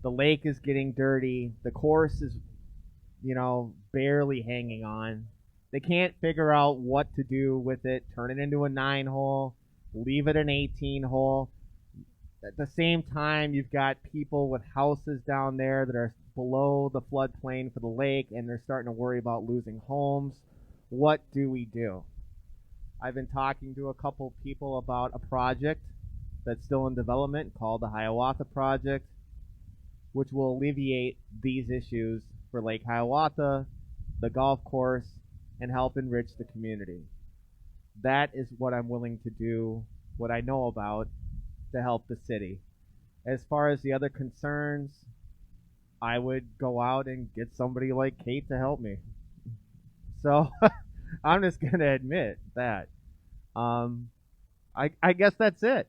The lake is getting dirty. The course is, barely hanging on. They can't figure out what to do with it. Turn it into a 9-hole, leave it an 18-hole. At the same time, you've got people with houses down there that are below the floodplain for the lake, and they're starting to worry about losing homes. What do we do? I've been talking to a couple people about a project that's still in development called the Hiawatha Project, which will alleviate these issues for Lake Hiawatha, the golf course, and help enrich the community. That is what I'm willing to do, what I know about, to help the city. As far as the other concerns, I would go out and get somebody like Kate to help me. So I'm just going to admit that. I guess that's it.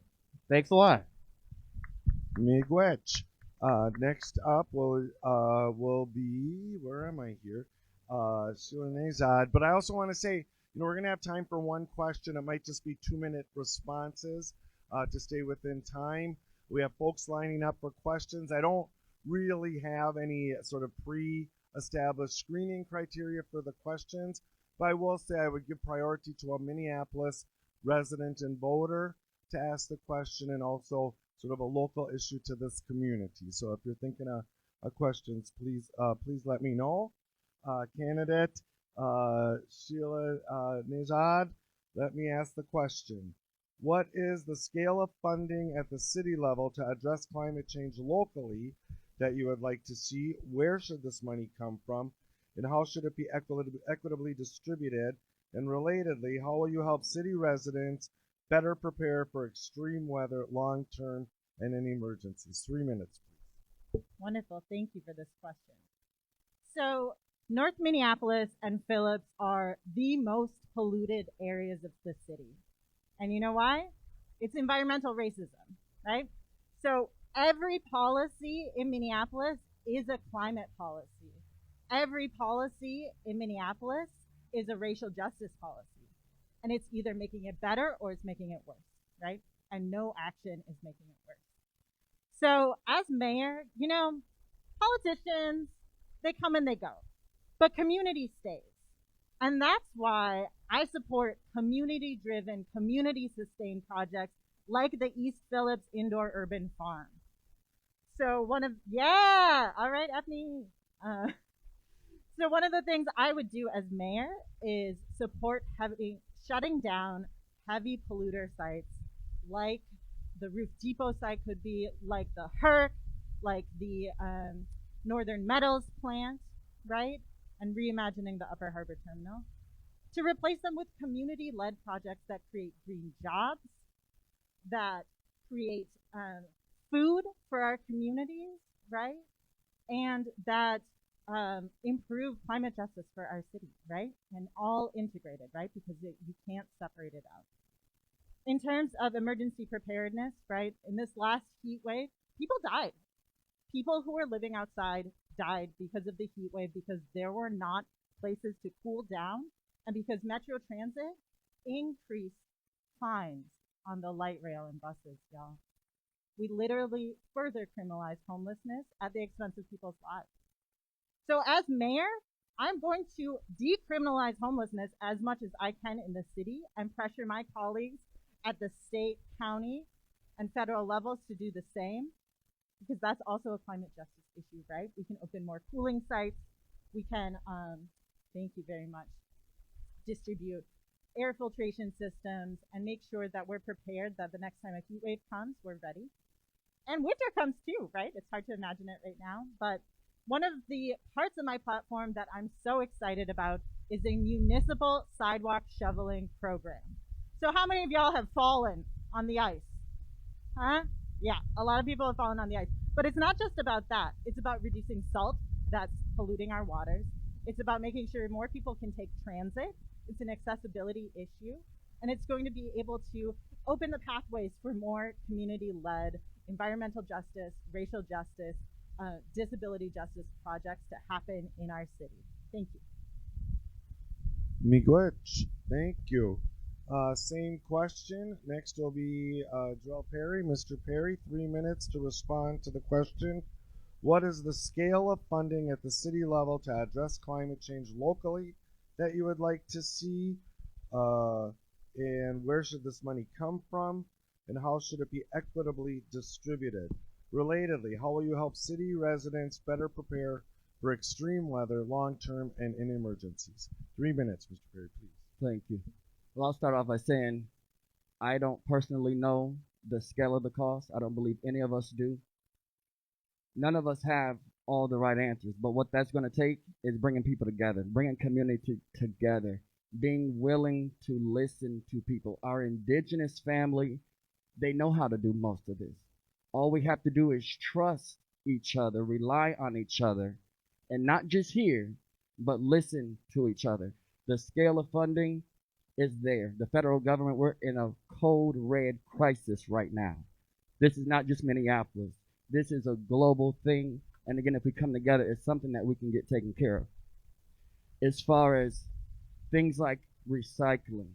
Thanks a lot. Miigwech. Next up will be, where am I here? Sheila Nazad. But I also want to say, we're going to have time for one question. It might just be 2-minute responses to stay within time. We have folks lining up for questions. I don't really have any sort of pre-established screening criteria for the questions, but I will say I would give priority to a Minneapolis resident and voter to ask the question, and also sort of a local issue to this community. So if you're thinking of questions, please let me know. Candidate Sheila Nejad, let me ask the question. What is the scale of funding at the city level to address climate change locally that you would like to see? Where should this money come from? And how should it be equitably distributed? And relatedly, how will you help city residents better prepare for extreme weather, long-term, and any emergencies? 3 minutes, please. Wonderful. Thank you for this question. So, North Minneapolis and Phillips are the most polluted areas of the city. And you know why? It's environmental racism, right? So every policy in Minneapolis is a climate policy. Every policy in Minneapolis is a racial justice policy. And it's either making it better or it's making it worse, right? And no action is making it worse. So as mayor, politicians, they come and they go, but community stays. And that's why I support community-driven, community-sustained projects like the East Phillips Indoor Urban Farm. So all right, Ethne. So one of the things I would do as mayor is support shutting down heavy polluter sites like the Roof Depot site could be, like the HERC, like the Northern Metals plant, right? And reimagining the Upper Harbor Terminal, to replace them with community-led projects that create green jobs, that create food for our communities, right? And that improve climate justice for our city, right? And all integrated, right? Because you can't separate it out. In terms of emergency preparedness, right? In this last heat wave, people died. People who were living outside died because of the heat wave, because there were not places to cool down, and because Metro Transit increased fines on the light rail and buses, y'all. We literally further criminalized homelessness at the expense of people's lives. So as mayor, I'm going to decriminalize homelessness as much as I can in the city and pressure my colleagues at the state, county, and federal levels to do the same, because that's also a climate justice issue, right? We can open more cooling sites. We can, thank you very much, distribute air filtration systems and make sure that we're prepared that the next time a heat wave comes, we're ready. And winter comes too, right? It's hard to imagine it right now. But one of the parts of my platform that I'm so excited about is a municipal sidewalk shoveling program. So how many of y'all have fallen on the ice? Huh? Yeah, a lot of people have fallen on the ice. But it's not just about that. It's about reducing salt that's polluting our waters. It's about making sure more people can take transit. It's an accessibility issue. And it's going to be able to open the pathways for more community-led environmental justice, racial justice, disability justice projects to happen in our city. Thank you. Miigwech, thank you. Same question. Next will be Joel Perry. Mr. Perry, 3 minutes to respond to the question. What is the scale of funding at the city level to address climate change locally that you would like to see? And where should this money come from? And how should it be equitably distributed? Relatedly, how will you help city residents better prepare for extreme weather, long-term, and in emergencies? 3 minutes, Mr. Perry, please. Thank you. Well, I'll start off by saying I don't personally know the scale of the cost. I don't believe any of us do. None of us have all the right answers, but what that's going to take is bringing people together, bringing community together, being willing to listen to people. Our indigenous family, they know how to do most of this. All we have to do is trust each other, rely on each other, and not just hear, but listen to each other. The scale of funding is there. The federal government, we're in a code red crisis right now. This is not just Minneapolis. This is a global thing. And again, if we come together, it's something that we can get taken care of. As far as things like recycling,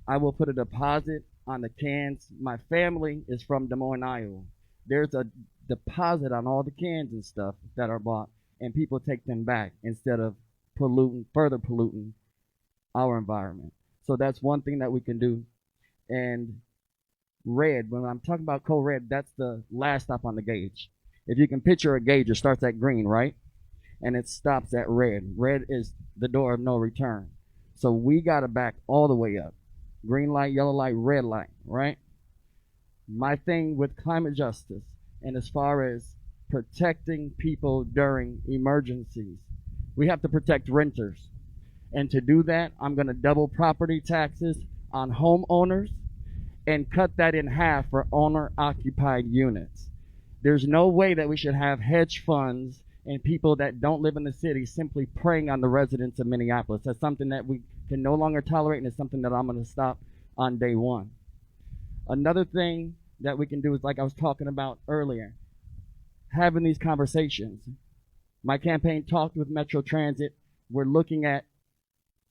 I will put a deposit on the cans. My family is from Des Moines, Iowa. There's a deposit on all the cans and stuff that are bought, and people take them back instead of further polluting our environment. So that's one thing that we can do. And red, when I'm talking about code red, that's the last stop on the gauge. If you can picture a gauge, it starts at green, right? And it stops at red. Red is the door of no return. So we got to back all the way up. Green light, yellow light, red light, right? My thing with climate justice, and as far as protecting people during emergencies, we have to protect renters. And to do that, I'm going to double property taxes on homeowners and cut that in half for owner-occupied units. There's no way that we should have hedge funds and people that don't live in the city simply preying on the residents of Minneapolis. That's something that we can no longer tolerate, and it's something that I'm going to stop on day one. Another thing that we can do is, like I was talking about earlier, having these conversations. My campaign talked with Metro Transit. We're looking at,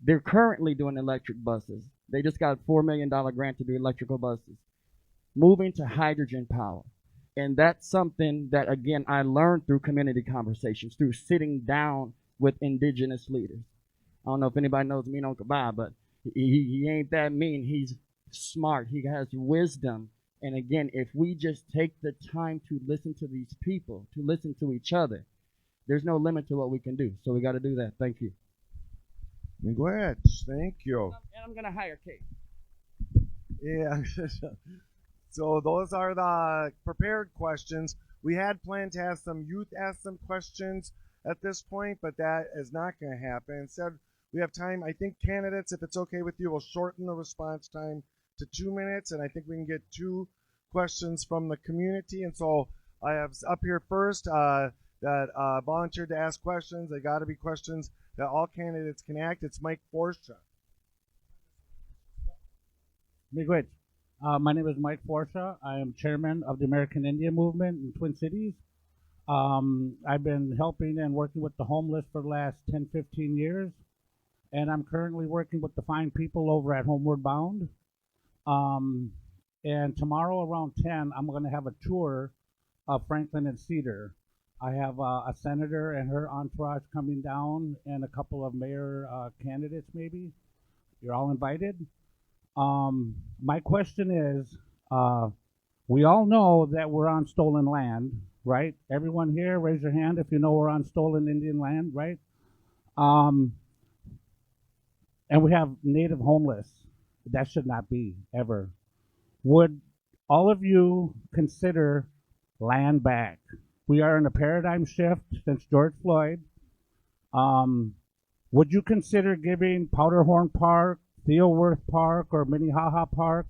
they're currently doing electric buses. They just got a $4 million grant to do electrical buses. Moving to hydrogen power. And that's something that, again, I learned through community conversations, through sitting down with indigenous leaders. I don't know if anybody knows me, Uncle Bob, but he ain't that mean. He's smart. He has wisdom. And again, if we just take the time to listen to these people, to listen to each other, there's no limit to what we can do. So we got to do that. Thank you. Miigwech, thank you. And I'm going to hire Kate. Yeah. So those are the prepared questions. We had planned to have some youth ask some questions at this point, but that is not going to happen. Instead, we have time. I think candidates, if it's okay with you, will shorten the response time to 2 minutes, and I think we can get 2 questions from the community. And so I have up here first that volunteered to ask questions. They got to be questions that all candidates can act. It's Mike Forsha. Miigwech. My name is Mike Forsha. I am chairman of the American Indian Movement in Twin Cities. I've been helping and working with the homeless for the last 10, 15 years. And I'm currently working with the fine people over at Homeward Bound. And tomorrow around 10, I'm going to have a tour of Franklin and Cedar. I have a senator and her entourage coming down and a couple of mayor candidates maybe. You're all invited. My question is, we all know that we're on stolen land, right? Everyone here, raise your hand if you know we're on stolen Indian land, right? And we have native homeless. That should not be, ever. Would all of you consider land back? We are in a paradigm shift since George Floyd. Would you consider giving Powderhorn Park, Theoworth Park, or Minnehaha Park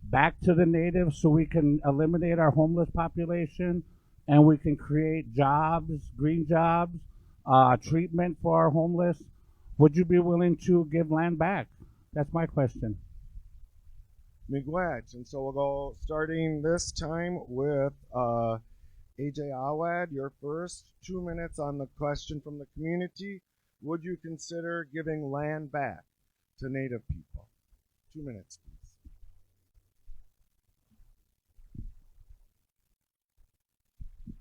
back to the natives so we can eliminate our homeless population and we can create jobs, green jobs, treatment for our homeless? Would you be willing to give land back? That's my question. Miigwech. And so we'll go starting this time with AJ Awad. You're first. 2 minutes on the question from the community. Would you consider giving land back to Native people? 2 minutes, please.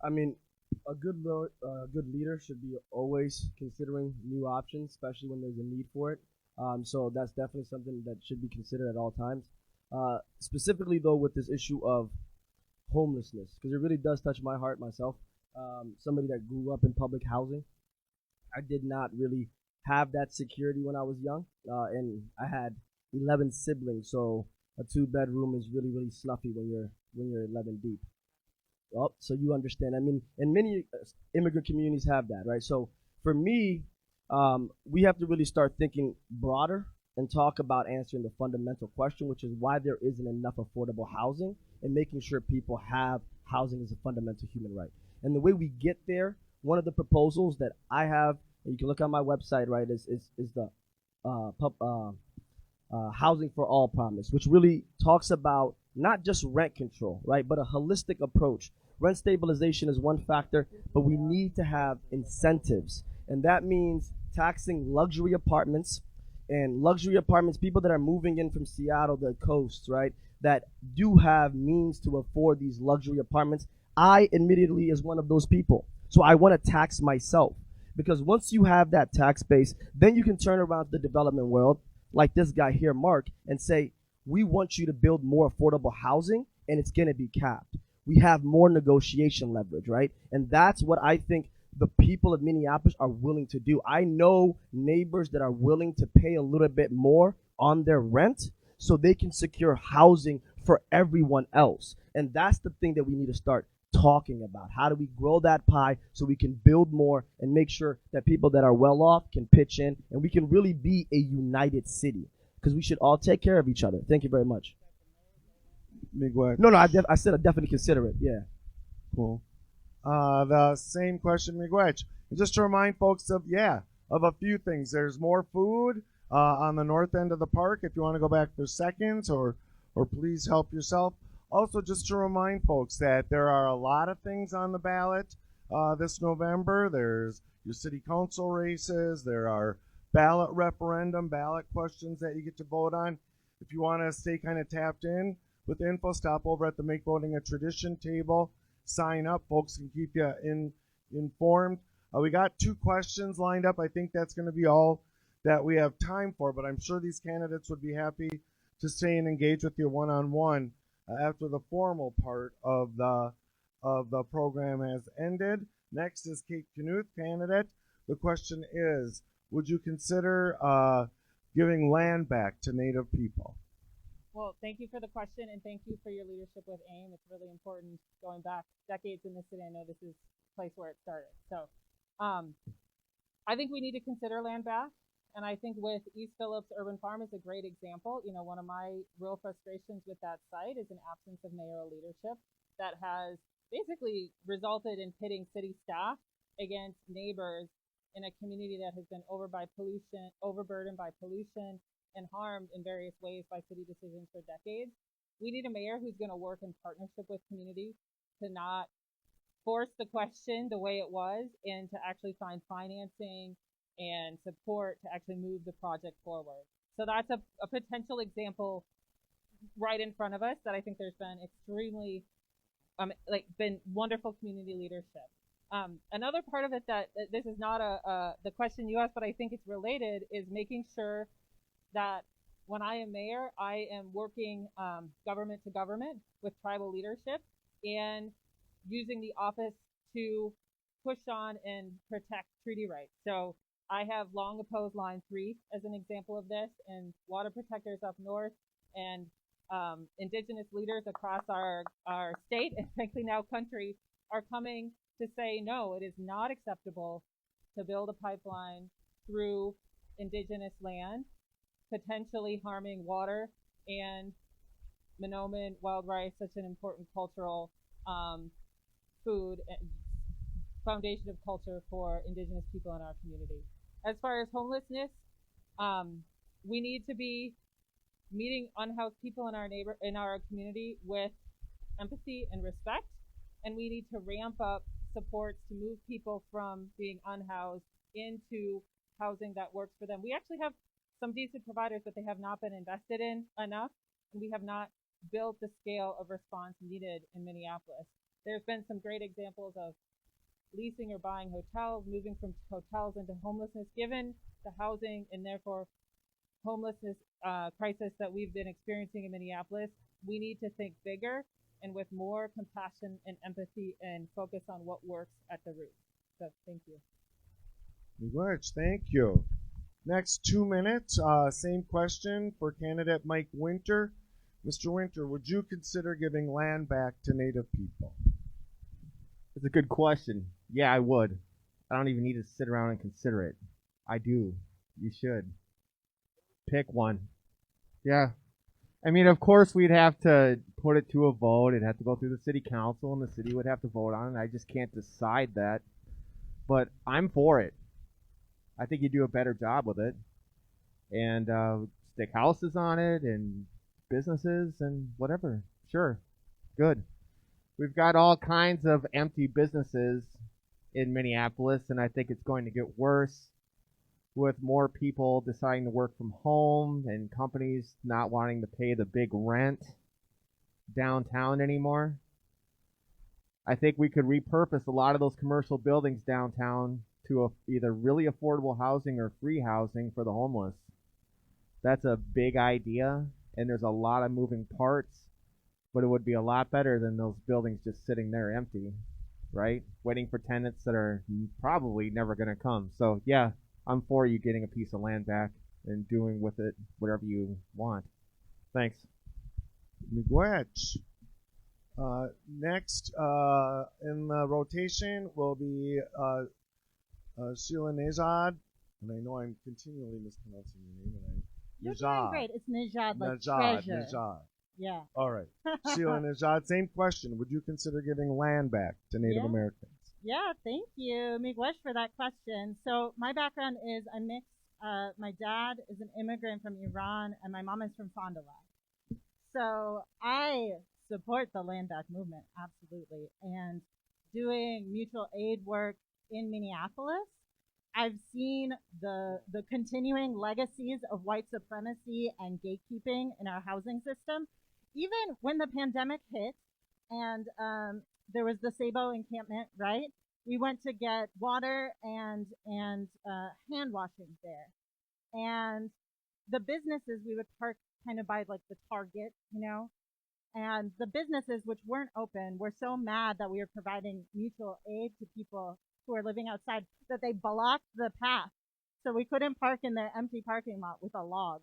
I mean, a good leader should be always considering new options, especially when there's a need for it. So that's definitely something that should be considered at all times. Specifically, though, with this issue of homelessness, because it really does touch my heart myself. Somebody that grew up in public housing, I did not really have that security when I was young, and I had 11 siblings, so a 2-bedroom is really, really snuffy when you're 11 deep. Oh, so you understand. I mean, and many immigrant communities have that, right? So for me, we have to really start thinking broader and talk about answering the fundamental question, which is why there isn't enough affordable housing, and making sure people have housing as a fundamental human right. And the way we get there, one of the proposals that I have, and you can look on my website, right, is the Housing for All promise, which really talks about not just rent control, right, but a holistic approach. Rent stabilization is one factor, but we need to have incentives. And that means taxing luxury apartments, and luxury apartments, people that are moving in from Seattle, the coast, right, that do have means to afford these luxury apartments. I admittedly is one of those people. So I want to tax myself, because once you have that tax base, then you can turn around to the development world, like this guy here, Mark, and say, we want you to build more affordable housing, and it's going to be capped. We have more negotiation leverage, right? And that's what I think the people of Minneapolis are willing to do. I know neighbors that are willing to pay a little bit more on their rent so they can secure housing for everyone else. And that's the thing that we need to start talking about. How do we grow that pie so we can build more and make sure that people that are well off can pitch in, and we can really be a united city, because we should all take care of each other. Thank you very much. Miigwech. No, I said I'd definitely consider it. Yeah. Cool. The same question, Miigwech. Just to remind folks of a few things. There's more food on the north end of the park if you want to go back for seconds, or please help yourself. Also, just to remind folks that there are a lot of things on the ballot this November. There's your city council races. There are ballot questions that you get to vote on. If you want to stay kind of tapped in with info, stop over at the Make Voting a Tradition table. Sign up. Folks can keep you informed. We got 2 questions lined up. I think that's going to be all that we have time for, but I'm sure these candidates would be happy to stay and engage with you one-on-one after the formal part of the program has ended. Next is Kate Knuth, candidate. The question is, would you consider giving land back to Native people? Well, thank you for the question, and thank you for your leadership with AIM. It's really important going back decades in the city. I know this is the place where it started. So I think we need to consider land back. And I think with East Phillips Urban Farm is a great example. You know, one of my real frustrations with that site is an absence of mayoral leadership that has basically resulted in pitting city staff against neighbors in a community that has been overburdened by pollution and harmed in various ways by city decisions for decades. We need a mayor who's going to work in partnership with community to not force the question the way it was and to actually find financing and support to actually move the project forward. So that's a potential example right in front of us that I think there's been extremely been wonderful community leadership. Another part of it that this is not the question you asked, but I think it's related, is making sure that when I am mayor, I am working government to government with tribal leadership and using the office to push on and protect treaty rights. So I have long opposed Line 3 as an example of this, and water protectors up north and indigenous leaders across our state and frankly now country are coming to say, no, it is not acceptable to build a pipeline through indigenous land, potentially harming water and Monoman wild rice, such an important cultural food and foundation of culture for indigenous people in our community. As far as homelessness, we need to be meeting unhoused people in our community with empathy and respect, and we need to ramp up supports to move people from being unhoused into housing that works for them. We actually have some decent providers, but they have not been invested in enough, and we have not built the scale of response needed in Minneapolis. There's been some great examples of leasing or buying hotels, moving from hotels into homelessness. Given the housing and therefore homelessness crisis that we've been experiencing in Minneapolis, we need to think bigger and with more compassion and empathy and focus on what works at the root. So thank you. Good words. Thank you. Next 2 minutes, same question for candidate Mike Winter. Mr. Winter, would you consider giving land back to Native people? It's a good question. Yeah, I would. I don't even need to sit around and consider it. I do. You should. Pick one. Yeah. I mean, of course, we'd have to put it to a vote. It'd have to go through the city council, and the city would have to vote on it. I just can't decide that. But I'm for it. I think you do a better job with it. And stick houses on it and businesses and whatever. Sure. Good. We've got all kinds of empty businesses in Minneapolis, and I think it's going to get worse with more people deciding to work from home and companies not wanting to pay the big rent downtown anymore. I think we could repurpose a lot of those commercial buildings downtown to either really affordable housing or free housing for the homeless. That's a big idea, and there's a lot of moving parts, but it would be a lot better than those buildings just sitting there empty, right? Waiting for tenants that are probably never going to come. So, yeah, I'm for you getting a piece of land back and doing with it whatever you want. Thanks. Miigwech. Next in the rotation will be Sheila Nejad, and I know I'm continually mispronouncing your name. You're doing great. It's Nejad, like treasure. Nejad. Yeah. All right. Sheila Nejad, same question. Would you consider giving land back to Native Americans? Yeah, thank you, Miigwech, for that question. So my background is I'm mixed. My dad is an immigrant from Iran, and my mom is from Fond du Lac. So I support the land back movement, absolutely. And doing mutual aid work in Minneapolis, I've seen the continuing legacies of white supremacy and gatekeeping in our housing system. Even when the pandemic hit and there was the Sabo encampment, right? We went to get water and hand washing there. And the businesses, we would park kind of by like the Target, you know, and the businesses which weren't open were so mad that we were providing mutual aid to people who are living outside that they blocked the path. So we couldn't park in their empty parking lot with a log.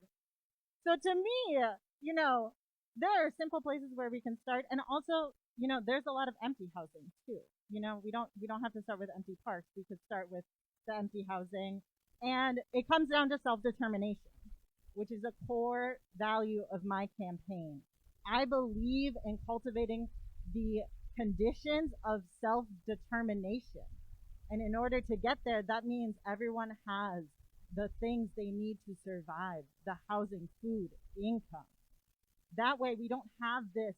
So to me, you know, there are simple places where we can start. And also, you know, there's a lot of empty housing too. You know, we don't have to start with empty parks. We could start with the empty housing And it comes down to self-determination, which is a core value of my campaign. I believe in cultivating the conditions of self-determination. And in order to get there, that means everyone has the things they need to survive, the housing, food, income. That way we don't have this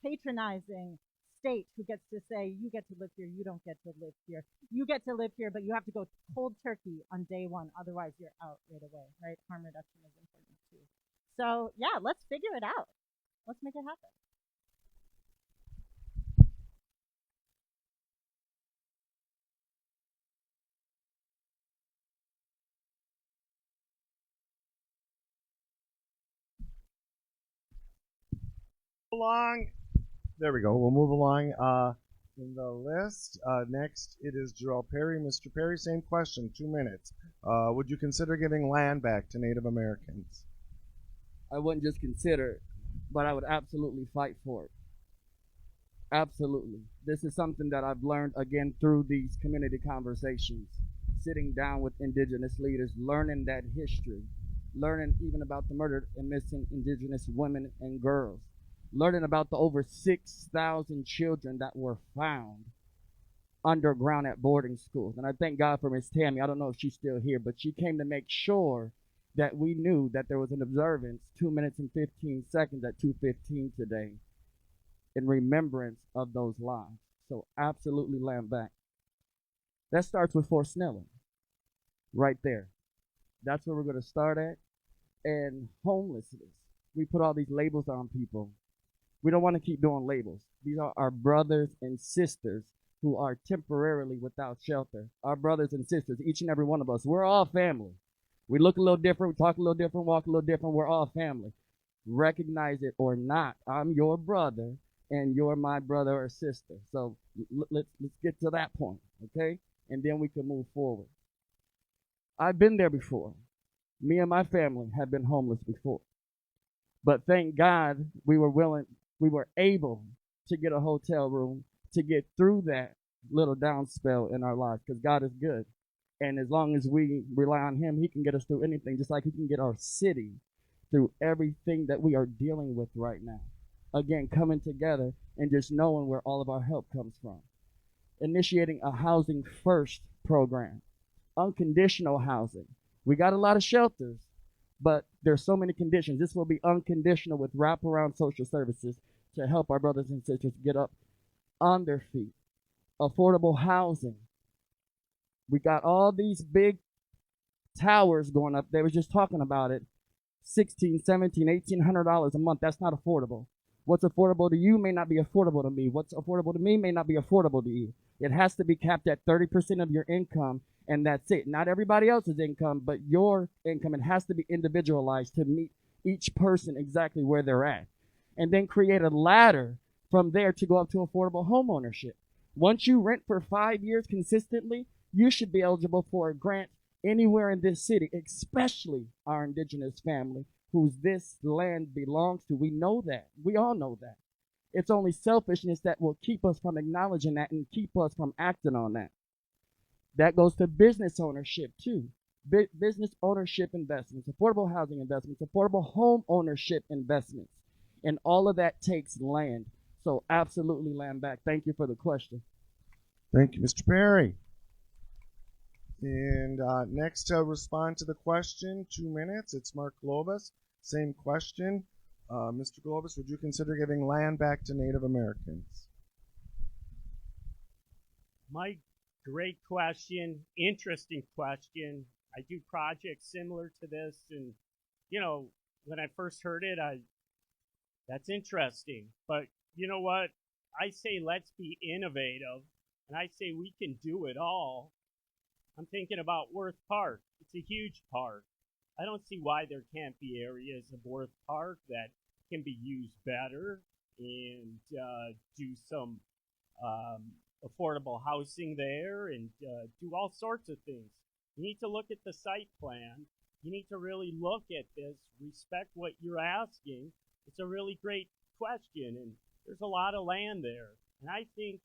patronizing state who gets to say, you get to live here, you don't get to live here. You get to live here, but you have to go cold turkey on day one. Otherwise, you're out right away, right? Harm reduction is important too. So, yeah, let's figure it out. Let's make it happen. Along. There we go. We'll move along in the list. Next, it is Jarrell Perry. Mr. Perry, same question, 2 minutes. Would you consider giving land back to Native Americans? I wouldn't just consider it, but I would absolutely fight for it. Absolutely. This is something that I've learned again through these community conversations, sitting down with indigenous leaders, learning that history, learning even about the murdered and missing indigenous women and girls, learning about the over 6,000 children that were found underground at boarding schools. And I thank God for Miss Tammy. I don't know if she's still here, but she came to make sure that we knew that there was an observance 2 minutes and 15 seconds at 2:15 today in remembrance of those lives. So absolutely land back. That starts with Fort Snelling, right there. That's where we're going to start at. And homelessness. We put all these labels on people. We don't want to keep doing labels. These are our brothers and sisters who are temporarily without shelter. Our brothers and sisters, each and every one of us, we're all family. We look a little different, we talk a little different, walk a little different. We're all family. Recognize it or not, I'm your brother and you're my brother or sister. So let's get to that point, okay? And then we can move forward. I've been there before. Me and my family have been homeless before. But thank God we were able to get a hotel room to get through that little down spell in our lives, because God is good. And as long as we rely on him, he can get us through anything, just like he can get our city through everything that we are dealing with right now. Again, coming together and just knowing where all of our help comes from. Initiating a housing first program, unconditional housing. We got a lot of shelters, but there's so many conditions. This will be unconditional with wraparound social services to help our brothers and sisters get up on their feet. Affordable housing. We got all these big towers going up. They were just talking about it. $1,600, $1,700, $1,800 a month. That's not affordable. What's affordable to you may not be affordable to me. What's affordable to me may not be affordable to you. It has to be capped at 30% of your income, and that's it. Not everybody else's income, but your income. It has to be individualized to meet each person exactly where they're at. And then create a ladder from there to go up to affordable home ownership. Once you rent for 5 years consistently, you should be eligible for a grant anywhere in this city, especially our indigenous family whose this land belongs to. We know that. We all know that. It's only selfishness that will keep us from acknowledging that and keep us from acting on that. That goes to business ownership too. Business ownership investments, affordable housing investments, affordable home ownership investments. And all of that takes land. So absolutely land back. Thank you for the question. Thank you, Mr. Perry. And next to respond to the question, 2 minutes, it's Mark Globus. Same question. Mr. Globus, would you consider giving land back to Native Americans? Mike, great question, interesting question. I do projects similar to this, and when I first heard it, that's interesting. But you know what? I say let's be innovative, and I say we can do it all. I'm thinking about Worth Park. It's a huge park. I don't see why there can't be areas of Worth Park that can be used better and do some affordable housing there and do all sorts of things. You need to look at the site plan. You need to really look at this, respect what you're asking. It's a really great question, and there's a lot of land there. And I think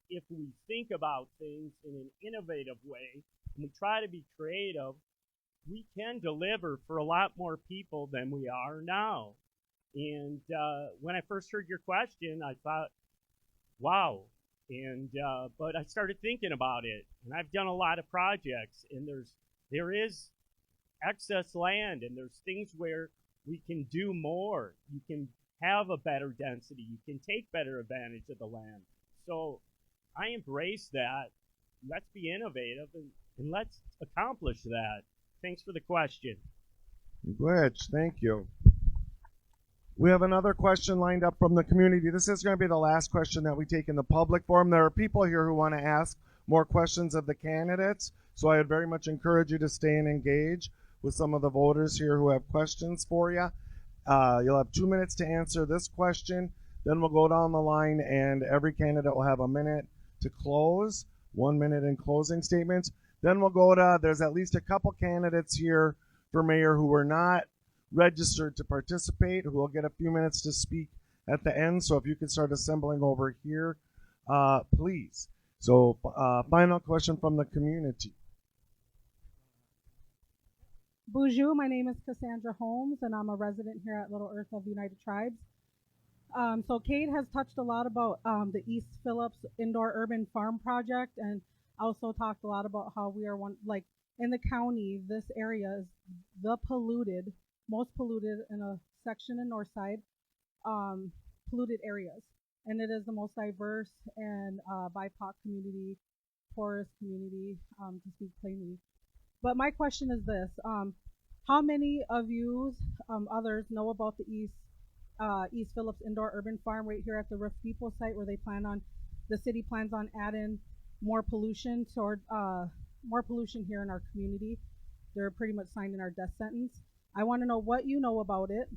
if we think about things in an innovative way, and we try to be creative, we can deliver for a lot more people than we are now. And when I first heard your question, I thought, wow. And but I started thinking about it, and I've done a lot of projects, and there is excess land, and there's things where we can do more. You can have a better density. You can take better advantage of the land. So I embrace that. Let's be innovative, and let's accomplish that. Thanks for the question. Glitch, thank you. We have another question lined up from the community. This is going to be the last question that we take in the public forum. There are people here who want to ask more questions of the candidates, so I would very much encourage you to stay and engage with some of the voters here who have questions for you. You'll have 2 minutes to answer this question. Then we'll go down the line, and every candidate will have a minute to close, 1 minute in closing statements. Then we'll go to, there's at least a couple candidates here for mayor who were not registered to participate, who will get a few minutes to speak at the end. So if you could start assembling over here, please. So final question from the community. Bonjour, my name is Cassandra Holmes, and I'm a resident here at Little Earth of United Tribes. So Kate has touched a lot about the East Phillips Indoor Urban Farm Project, and also talked a lot about how we are in the county, this area is the most polluted in a section in Northside, polluted areas. And it is the most diverse and BIPOC community, poorest community, to speak plainly. But my question is this, how many of you others know about the East Phillips Indoor Urban Farm right here at the Rift Depot site, where the city plans on adding more pollution here in our community? They're pretty much signing our death sentence. I want to know what you know about it,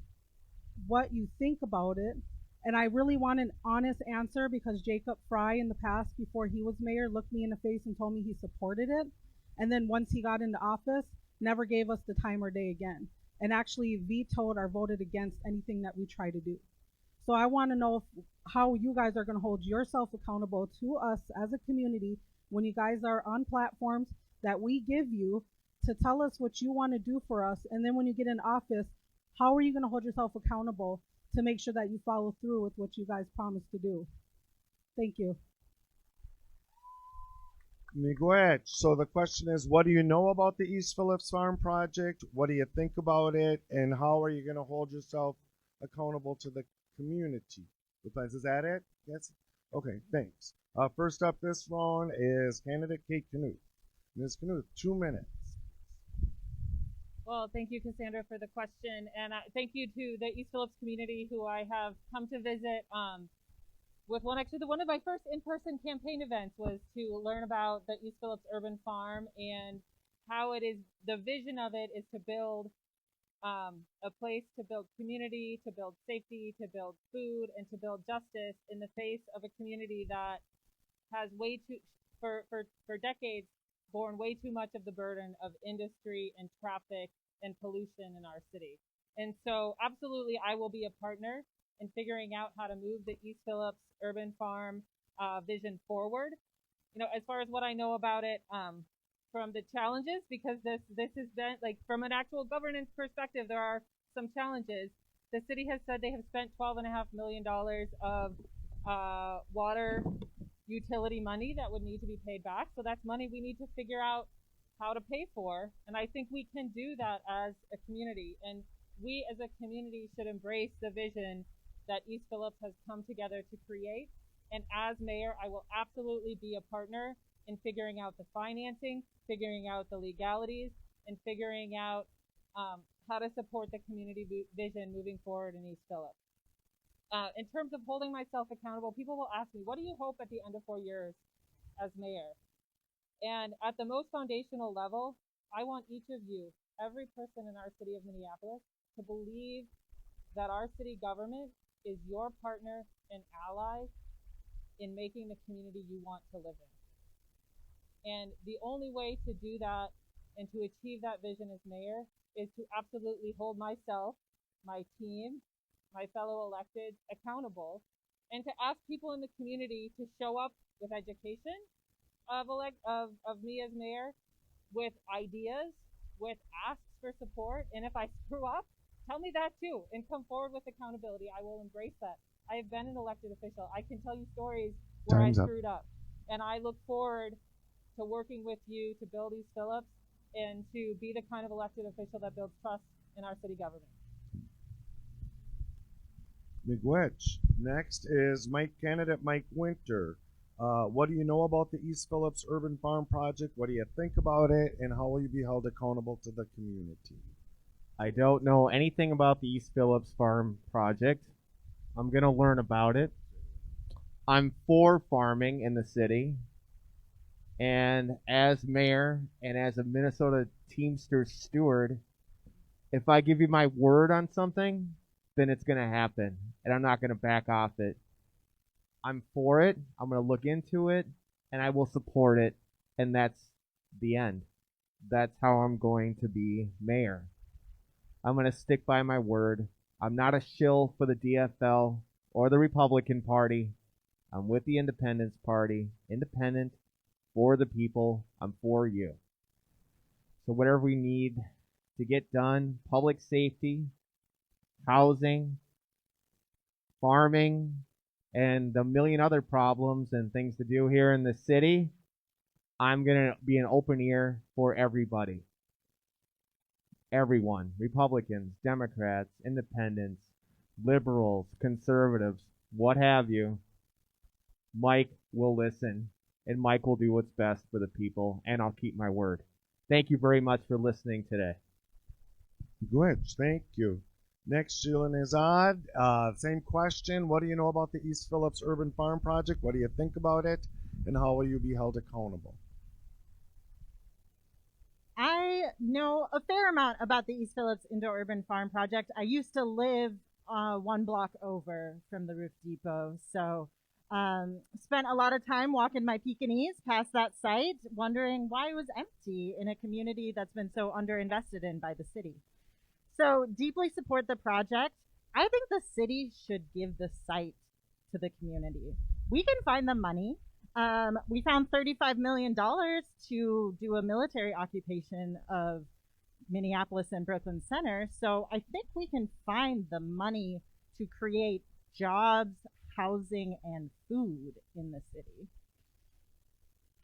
what you think about it, and I really want an honest answer, because Jacob Fry in the past, before he was mayor, looked me in the face and told me he supported it. And then once he got into office, never gave us the time or day again, and actually vetoed or voted against anything that we try to do. So I want to know how you guys are going to hold yourself accountable to us as a community when you guys are on platforms that we give you to tell us what you want to do for us. And then when you get in office, how are you going to hold yourself accountable to make sure that you follow through with what you guys promised to do? Thank you. Miguel, so the question is, what do you know about the East Phillips Farm Project? What do you think about it? And how are you going to hold yourself accountable to the community? Is that it? Yes? Okay, thanks. First up this round is candidate Kate Knuth. Ms. Knuth, 2 minutes. Well, thank you, Cassandra, for the question. And thank you to the East Phillips community who I have come to visit. One of my first in-person campaign events was to learn about the East Phillips Urban Farm and how it is, the vision of it is to build a place to build community, to build safety, to build food, and to build justice in the face of a community that has for decades borne way too much of the burden of industry and traffic and pollution in our city. And so absolutely, I will be a partner in figuring out how to move the East Phillips Urban Farm vision forward. As far as what I know about it, from the challenges, because this has been, from an actual governance perspective, there are some challenges. The city has said they have spent $12.5 million of water utility money that would need to be paid back. So that's money we need to figure out how to pay for. And I think we can do that as a community. And we as a community should embrace the vision that East Phillips has come together to create. And as mayor, I will absolutely be a partner in figuring out the financing, figuring out the legalities, and figuring out how to support the community vision moving forward in East Phillips. In terms of holding myself accountable, people will ask me, what do you hope at the end of 4 years as mayor? And at the most foundational level, I want each of you, every person in our city of Minneapolis, to believe that our city government is your partner and ally in making the community you want to live in. And the only way to do that and to achieve that vision as mayor is to absolutely hold myself, my team, my fellow electeds accountable, and to ask people in the community to show up with education of me as mayor, with ideas, with asks for support. And if I screw up, tell me that too and come forward with accountability. I will embrace that. I have been an elected official. I can tell you stories where Time's I up. screwed up. And I look forward to working with you to build East Phillips and to be the kind of elected official that builds trust in our city government. Miigwech. Next is candidate Mike Winter. What do you know about the East Phillips Urban Farm Project? What do you think about it? And how will you be held accountable to the community? I don't know anything about the East Phillips Farm project. I'm going to learn about it. I'm for farming in the city. And as mayor and as a Minnesota Teamsters steward, if I give you my word on something, then it's going to happen. And I'm not going to back off it. I'm for it. I'm going to look into it. And I will support it. And that's the end. That's how I'm going to be mayor. I'm going to stick by my word. I'm not a shill for the DFL or the Republican Party. I'm with the Independence Party. Independent, for the people. I'm for you. So whatever we need to get done, public safety, housing, farming, and a million other problems and things to do here in the city, I'm going to be an open ear for everybody. Everyone, Republicans, Democrats, Independents, liberals, conservatives, what have you. Mike will listen, and Mike will do what's best for the people, and I'll keep my word. Thank you very much for listening today. Good, thank you. Next, Sheila Nizad. Same question. What do you know about the East Phillips Urban Farm Project? What do you think about it? And how will you be held accountable? I know a fair amount about the East Phillips Indoor Urban Farm Project. I used to live one block over from the Roof Depot, so spent a lot of time walking my Pekingese past that site, wondering why it was empty in a community that's been so underinvested in by the city. So deeply support the project. I think the city should give the site to the community. We can find the money. We found $35 million to do a military occupation of Minneapolis and Brooklyn Center. So I think we can find the money to create jobs, housing, and food in the city.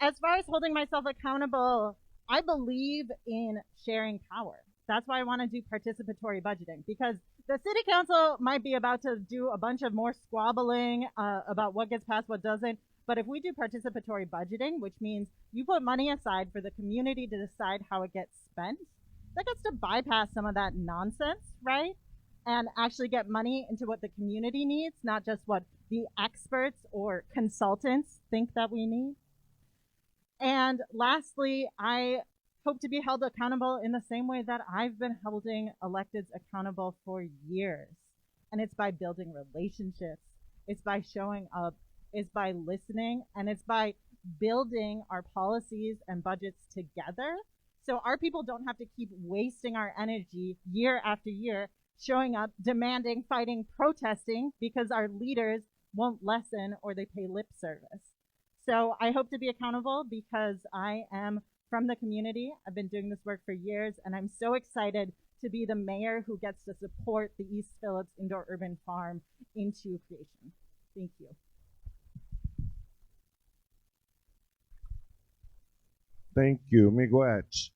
As far as holding myself accountable, I believe in sharing power. That's why I want to do participatory budgeting, because the city council might be about to do a bunch of more squabbling about what gets passed, what doesn't. But if we do participatory budgeting, which means you put money aside for the community to decide how it gets spent, that gets to bypass some of that nonsense, right? And actually get money into what the community needs, not just what the experts or consultants think that we need. And lastly, I hope to be held accountable in the same way that I've been holding electeds accountable for years. And it's by building relationships. It's by showing up. It's by listening. And it's by building our policies and budgets together. So our people don't have to keep wasting our energy year after year, showing up, demanding, fighting, protesting because our leaders won't listen or they pay lip service. So I hope to be accountable because I am from the community. I've been doing this work for years, and I'm so excited to be the mayor who gets to support the East Phillips Indoor Urban Farm into creation. Thank you. Thank you, Miigwech.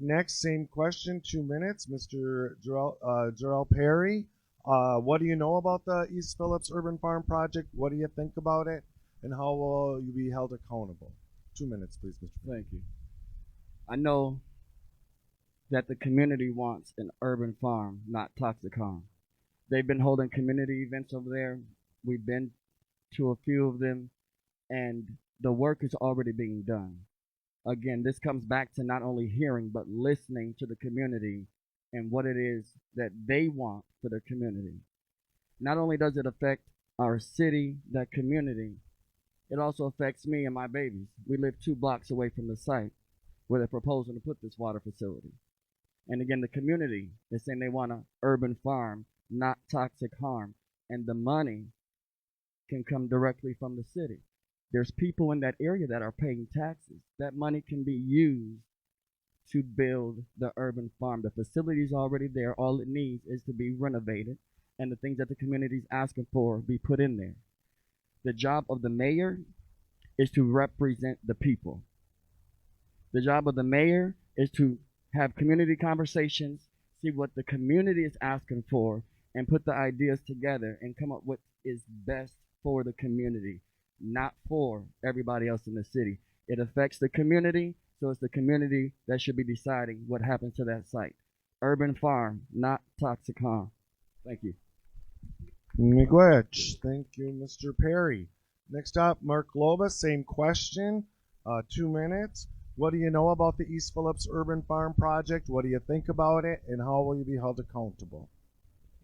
Next, same question, 2 minutes, Mr. Jarrell Perry. What do you know about the East Phillips Urban Farm Project? What do you think about it? And how will you be held accountable? 2 minutes, please, Mr. Perry. Thank you. I know that the community wants an urban farm, not toxic harm. They've been holding community events over there. We've been to a few of them, and the work is already being done. Again, this comes back to not only hearing, but listening to the community and what it is that they want for their community. Not only does it affect our city, that community, it also affects me and my babies. We live 2 blocks away from the site where they're proposing to put this water facility. And again, the community is saying they want an urban farm, not toxic harm. And the money can come directly from the city. There's people in that area that are paying taxes. That money can be used to build the urban farm. The facility's already there. All it needs is to be renovated and the things that the community's asking for be put in there. The job of the mayor is to represent the people. The job of the mayor is to have community conversations, see what the community is asking for, and put the ideas together and come up with what is best for the community, not for everybody else in the city. It affects the community, so it's the community that should be deciding what happens to that site. Urban farm, not toxic harm. Thank you. Miigwech. Thank you, Mr. Perry. Next up, Mark Loba, same question, 2 minutes. What do you know about the East Phillips Urban Farm Project? What do you think about it, and how will you be held accountable?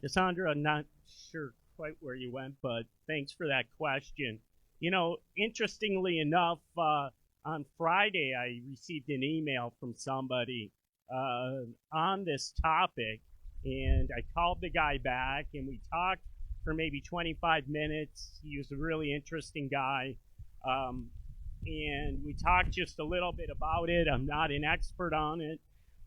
Cassandra, I'm not sure quite where you went, but thanks for that question. You know, interestingly enough, on Friday, I received an email from somebody on this topic, and I called the guy back, and we talked for maybe 25 minutes. He was a really interesting guy, and we talked just a little bit about it. I'm not an expert on it,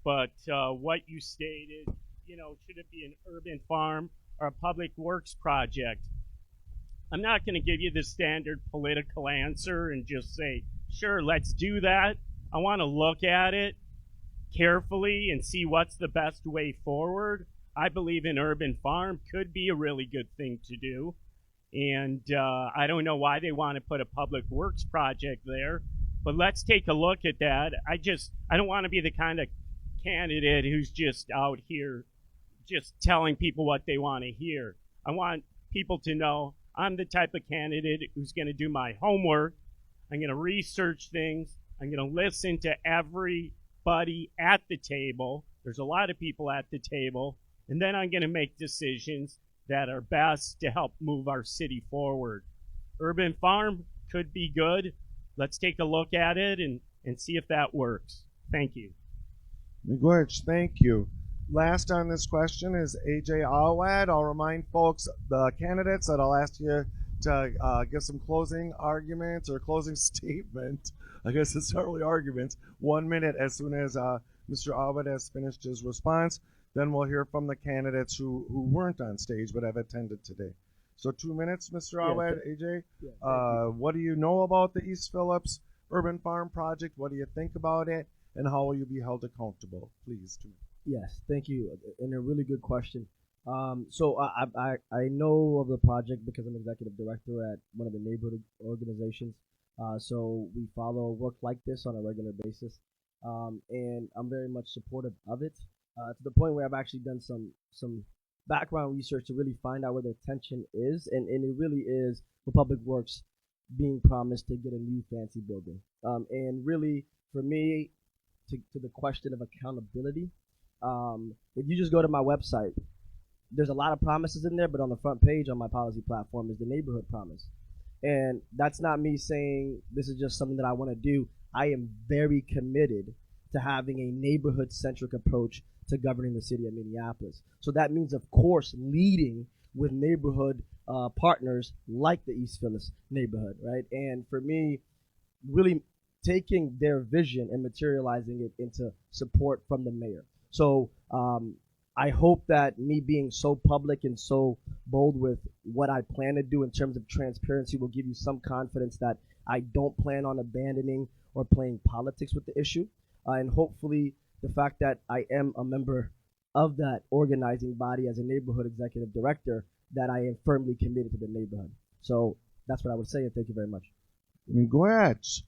but what you stated, you know, should it be an urban farm or a public works project? I'm not going to give you the standard political answer and just say, sure, let's do that. I want to look at it carefully and see what's the best way forward. I believe an urban farm could be a really good thing to do. And I don't know why they want to put a public works project there, but let's take a look at that. I don't want to be the kind of candidate who's just out here just telling people what they want to hear. I want people to know I'm the type of candidate who's going to do my homework. I'm going to research things. I'm going to listen to everybody at the table. There's a lot of people at the table. And then I'm going to make decisions that are best to help move our city forward. Urban farm could be good. Let's take a look at it and see if that works. Thank you. Miigwech, thank you. Last on this question is AJ Alwad. I'll remind folks, the candidates, that I'll ask you to give some closing arguments or closing statement. I guess it's not really arguments. 1 minute as soon as Mr. Alwad has finished his response. Then we'll hear from the candidates who weren't on stage but have attended today. So 2 minutes, Mr. Alwad, AJ. What do you know about the East Phillips Urban Farm Project? What do you think about it? And how will you be held accountable? Please, 2 minutes. Yes, thank you, and a really good question. So I know of the project because I'm executive director at one of the neighborhood organizations. So we follow work like this on a regular basis, and I'm very much supportive of it. To the point where I've actually done some background research to really find out where the tension is, and it really is for Public Works being promised to get a new fancy building. And really, for me, to the question of accountability, if you just go to my website, there's a lot of promises in there, but on the front page on my policy platform is the neighborhood promise. And that's not me saying this is just something that I want to do. I am very committed to having a neighborhood-centric approach to governing the city of Minneapolis. So that means, of course, leading with neighborhood partners like the East Phillips neighborhood, right? And for me, really taking their vision and materializing it into support from the mayor. So I hope that me being so public and so bold with what I plan to do in terms of transparency will give you some confidence that I don't plan on abandoning or playing politics with the issue. And hopefully the fact that I am a member of that organizing body as a neighborhood executive director, that I am firmly committed to the neighborhood. So that's what I would say, and thank you very much. Miigwech.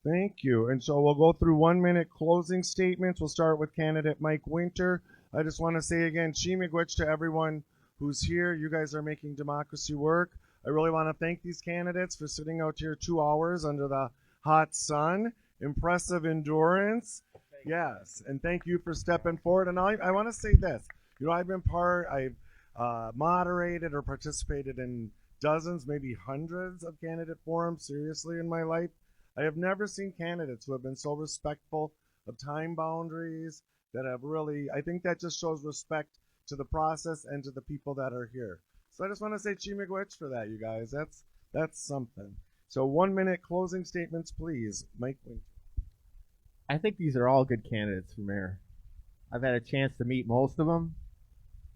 Thank you. And so we'll go through 1 minute closing statements. We'll start with candidate Mike Winter. I just want to say again, miigwech to everyone who's here. You guys are making democracy work. I really want to thank these candidates for sitting out here 2 hours under the hot sun. Impressive endurance. Yes, and thank you for stepping forward. And I want to say this. You know, I've moderated or participated in dozens, maybe hundreds of candidate forums, seriously, in my life. I have never seen candidates who have been so respectful of time boundaries, that have really, I think that just shows respect to the process and to the people that are here. So I just want to say miigwech for that, you guys. That's something. So 1 minute closing statements, please. Mike Winter. I think these are all good candidates for mayor. I've had a chance to meet most of them,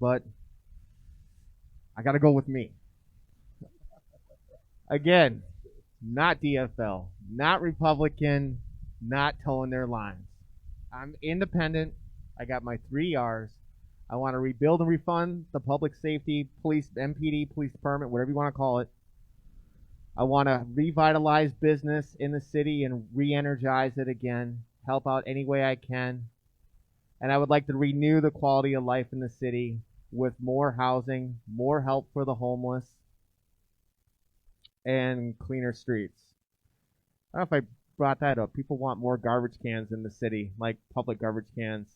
but I got to go with me. Again, not DFL, not Republican, not towing their lines. I'm independent. I got my 3 R's. I want to rebuild and refund the public safety, police, MPD, police department, whatever you want to call it. I want to revitalize business in the city and re-energize it again, help out any way I can. And I would like to renew the quality of life in the city with more housing, more help for the homeless, and cleaner streets. I don't know if I brought that up. People want more garbage cans in the city, like public garbage cans.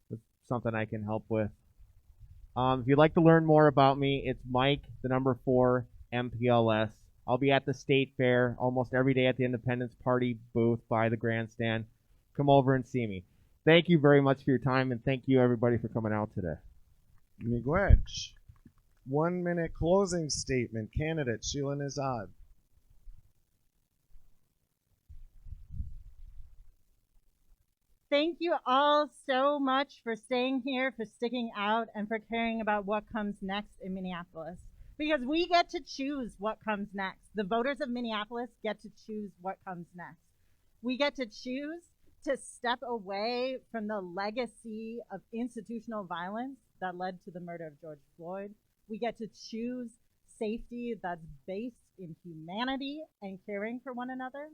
That's something I can help with. If you'd like to learn more about me, it's Mike, the number 4, MPLS. I'll be at the State Fair almost every day at the Independence Party booth by the grandstand. Come over and see me. Thank you very much for your time, and thank you, everybody, for coming out today. Miigwech. 1 minute closing statement. Candidate Sheila Nizad. Thank you all so much for staying here, for sticking out, and for caring about what comes next in Minneapolis. Because we get to choose what comes next. The voters of Minneapolis get to choose what comes next. We get to choose to step away from the legacy of institutional violence that led to the murder of George Floyd. We get to choose safety that's based in humanity and caring for one another.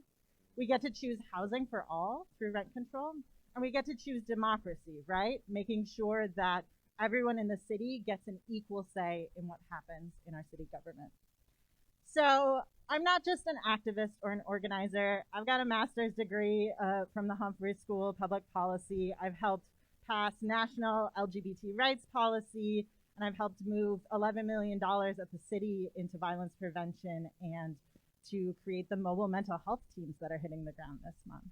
We get to choose housing for all through rent control. And we get to choose democracy, right? Making sure that everyone in the city gets an equal say in what happens in our city government. So I'm not just an activist or an organizer. I've got a master's degree from the Humphrey School of Public Policy. I've helped pass national LGBT rights policy, and I've helped move $11 million of the city into violence prevention and to create the mobile mental health teams that are hitting the ground this month.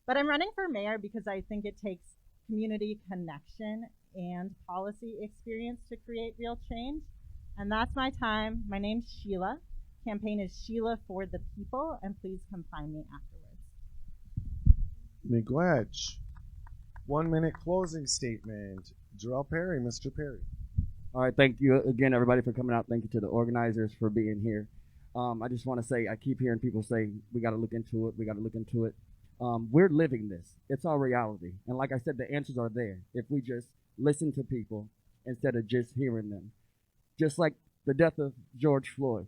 But I'm running for mayor because I think it takes community connection and policy experience to create real change. And that's my time. My name's Sheila. Campaign is Sheila for the People, and please come find me afterwards. Miigwech. 1 minute closing statement. Jarrell Perry, Mr. Perry. All right, thank you again, everybody, for coming out. Thank you to the organizers for being here. I just want to say, I keep hearing people say, we got to look into it, we got to look into it. We're living this. It's our reality. And like I said, the answers are there if we just listen to people instead of just hearing them. Just like the death of George Floyd.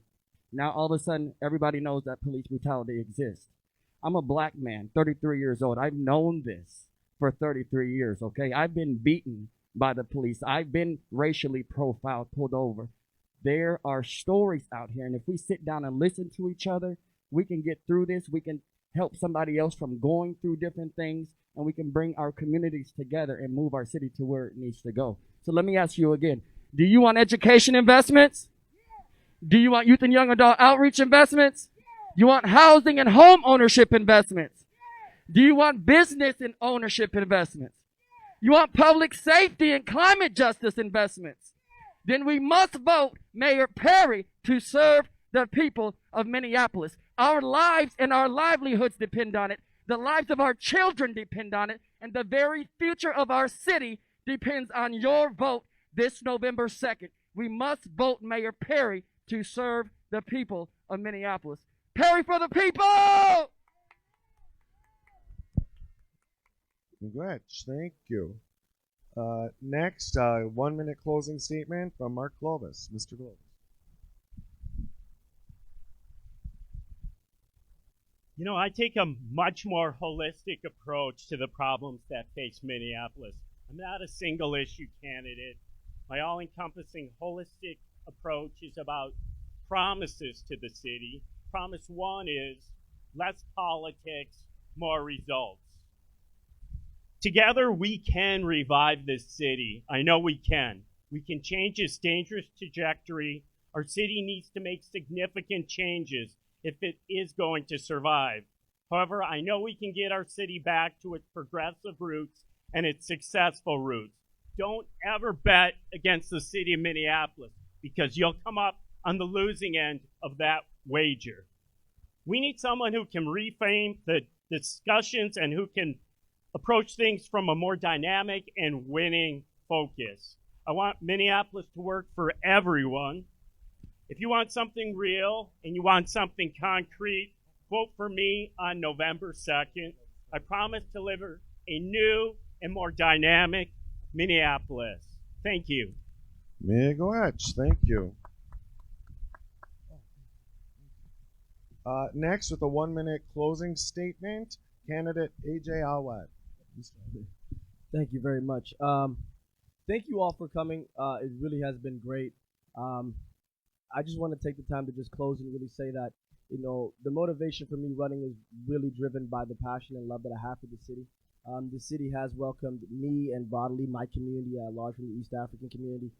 Now, all of a sudden, everybody knows that police brutality exists. I'm a black man, 33 years old. I've known this for 33 years, okay? I've been beaten by the police. I've been racially profiled, pulled over. There are stories out here, and if we sit down and listen to each other, we can get through this. We can help somebody else from going through different things, and we can bring our communities together and move our city to where it needs to go. So let me ask you again, do you want education investments? Do you want youth and young adult outreach investments? You want housing and home ownership investments? Do you want business and ownership investments? You want public safety and climate justice investments? Then we must vote Mayor Perry to serve the people of Minneapolis. Our lives and our livelihoods depend on it. The lives of our children depend on it. And the very future of our city depends on your vote this November 2nd. We must vote Mayor Perry to serve the people of Minneapolis. Perry for the people! Congrats. Thank you. Next, 1 minute closing statement from Mark Clovis. Mr. Clovis. You know, I take a much more holistic approach to the problems that face Minneapolis. I'm not a single issue candidate. My all-encompassing holistic approach is about promises to the city. Promise one is less politics, more results. Together, we can revive this city. I know we can. We can change its dangerous trajectory. Our city needs to make significant changes if it is going to survive. However, I know we can get our city back to its progressive roots and its successful roots. Don't ever bet against the city of Minneapolis because you'll come up on the losing end of that wager. We need someone who can reframe the discussions and who can approach things from a more dynamic and winning focus. I want Minneapolis to work for everyone. If you want something real and you want something concrete, vote for me on November 2nd. I promise to deliver a new and more dynamic Minneapolis. Thank you. Miigwech, thank you. Next, with a 1-minute closing statement, candidate AJ Awad. Thank you very much. Thank you all for coming. It really has been great. I just want to take the time to just close and really say that, you know, the motivation for me running is really driven by the passion and love that I have for the city. The city has welcomed me and broadly my community at large from the East African community.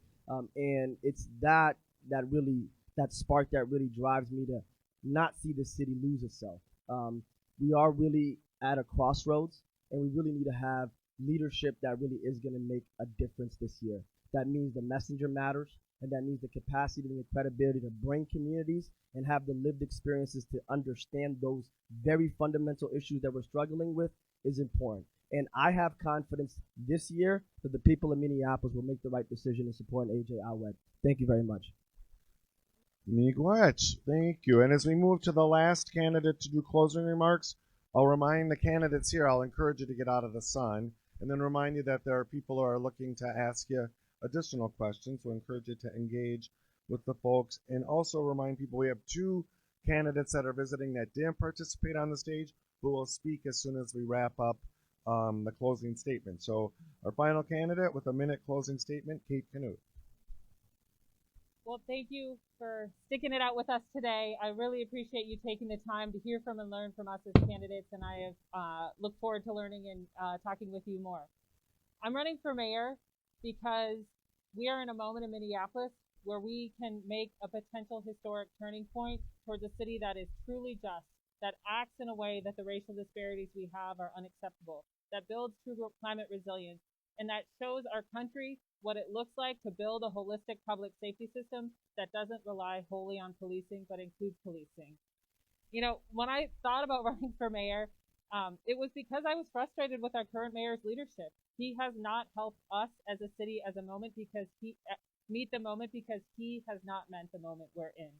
And it's that spark that really drives me to not see the city lose itself. We are really at a crossroads, and we really need to have leadership that really is going to make a difference this year. That means the messenger matters, and that means the capacity and the credibility to bring communities and have the lived experiences to understand those very fundamental issues that we're struggling with is important. And I have confidence this year that the people of Minneapolis will make the right decision in supporting AJ Awad. Thank you very much. Miigwech, thank you. And as we move to the last candidate to do closing remarks, I'll remind the candidates here, I'll encourage you to get out of the sun, and then remind you that there are people who are looking to ask you additional questions, so encourage you to engage with the folks. And also remind people we have 2 candidates that are visiting that didn't participate on the stage, who will speak as soon as we wrap up the closing statement. So our final candidate with a minute closing statement, Kate Canute. Well, thank you for sticking it out with us today. I really appreciate you taking the time to hear from and learn from us as candidates, and I have look forward to learning and talking with you more. I'm running for mayor because we are in a moment in Minneapolis where we can make a potential historic turning point towards a city that is truly just, that acts in a way that the racial disparities we have are unacceptable, that builds true climate resilience, and that shows our country what it looks like to build a holistic public safety system that doesn't rely wholly on policing, but includes policing. You know, when I thought about running for mayor, it was because I was frustrated with our current mayor's leadership. He has not helped us as a city as a moment because meet the moment because he has not meant the moment we're in.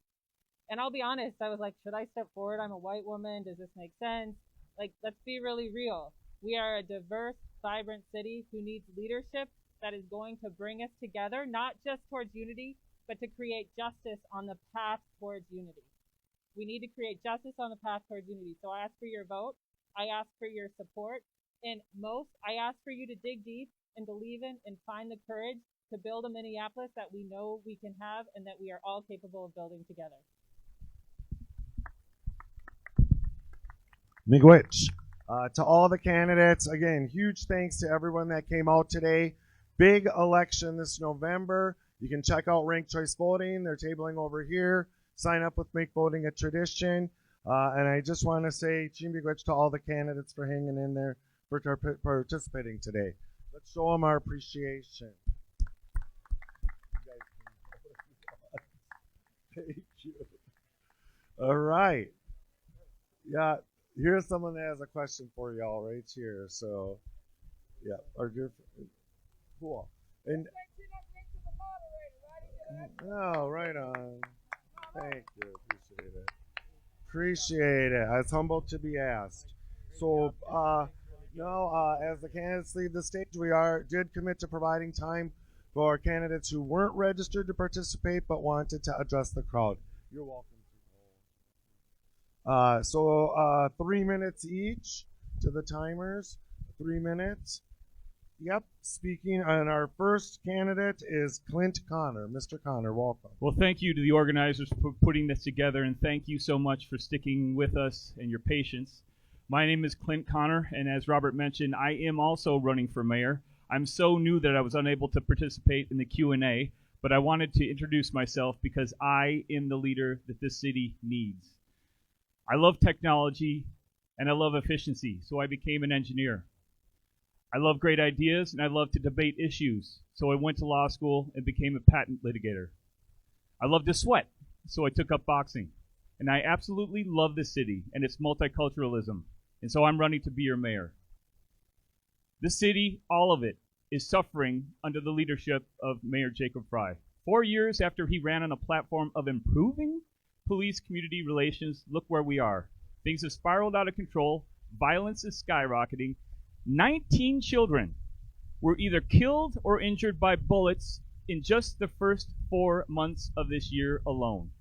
And I'll be honest, I was like, should I step forward? I'm a white woman. Does this make sense? Like, let's be really real. We are a diverse, vibrant city who needs leadership that is going to bring us together, not just towards unity, but to create justice on the path towards unity. We need to create justice on the path towards unity. So I ask for your vote. I ask for your support. And most, I ask for you to dig deep and believe in and find the courage to build a Minneapolis that we know we can have and that we are all capable of building together. Miigwech. To all the candidates, again, huge thanks to everyone that came out today. Big election this November. You can check out ranked choice voting. They're tabling over here. Sign up with Make Voting a Tradition. And I just want to say Miigwech to all the candidates for hanging in there, for participating today. Let's show them our appreciation. Thank you. All right. Yeah. Here's someone that has a question for y'all right here. So, yeah, our good, cool. And oh, right on. Thank you. Appreciate it. Appreciate it. I was humbled to be asked. So, as the candidates leave the stage, we did commit to providing time for candidates who weren't registered to participate but wanted to address the crowd. You're welcome. 3 minutes each to the timers. 3 minutes. Yep. Speaking, and our first candidate is Clint Conner. Mr. Conner, welcome. Well, thank you to the organizers for putting this together, and thank you so much for sticking with us and your patience. My name is Clint Conner, and as Robert mentioned, I am also running for mayor. I'm so new that I was unable to participate in the Q&A, but I wanted to introduce myself because I am the leader that this city needs. I love technology and I love efficiency, so I became an engineer. I love great ideas and I love to debate issues, so I went to law school and became a patent litigator. I love to sweat, so I took up boxing. And I absolutely love this city and its multiculturalism, and so I'm running to be your mayor. The city, all of it, is suffering under the leadership of Mayor Jacob Fry. 4 years after he ran on a platform of improving police-community relations, look where we are. Things have spiraled out of control. Violence is skyrocketing. 19 children were either killed or injured by bullets in just the first 4 months of this year alone.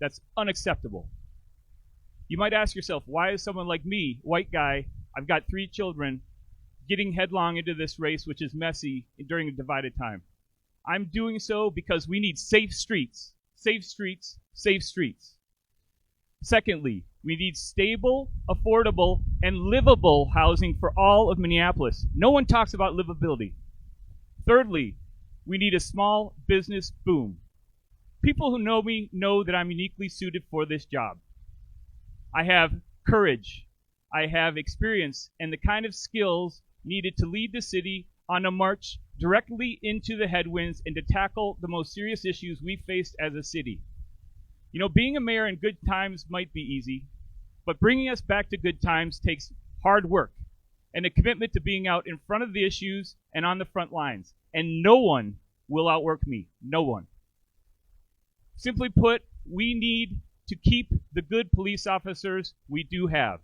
That's unacceptable. You might ask yourself, why is someone like me, white guy, I've got 3 children, getting headlong into this race, which is messy during a divided time? I'm doing so because we need safe streets, safe streets, safe streets. Secondly, we need stable, affordable, and livable housing for all of Minneapolis. No one talks about livability. Thirdly, we need a small business boom. People who know me know that I'm uniquely suited for this job. I have courage, I have experience, and the kind of skills needed to lead the city on a march directly into the headwinds and to tackle the most serious issues we faced as a city. You know, being a mayor in good times might be easy, but bringing us back to good times takes hard work and a commitment to being out in front of the issues and on the front lines. And no one will outwork me. No one. Simply put, we need to keep the good police officers we do have.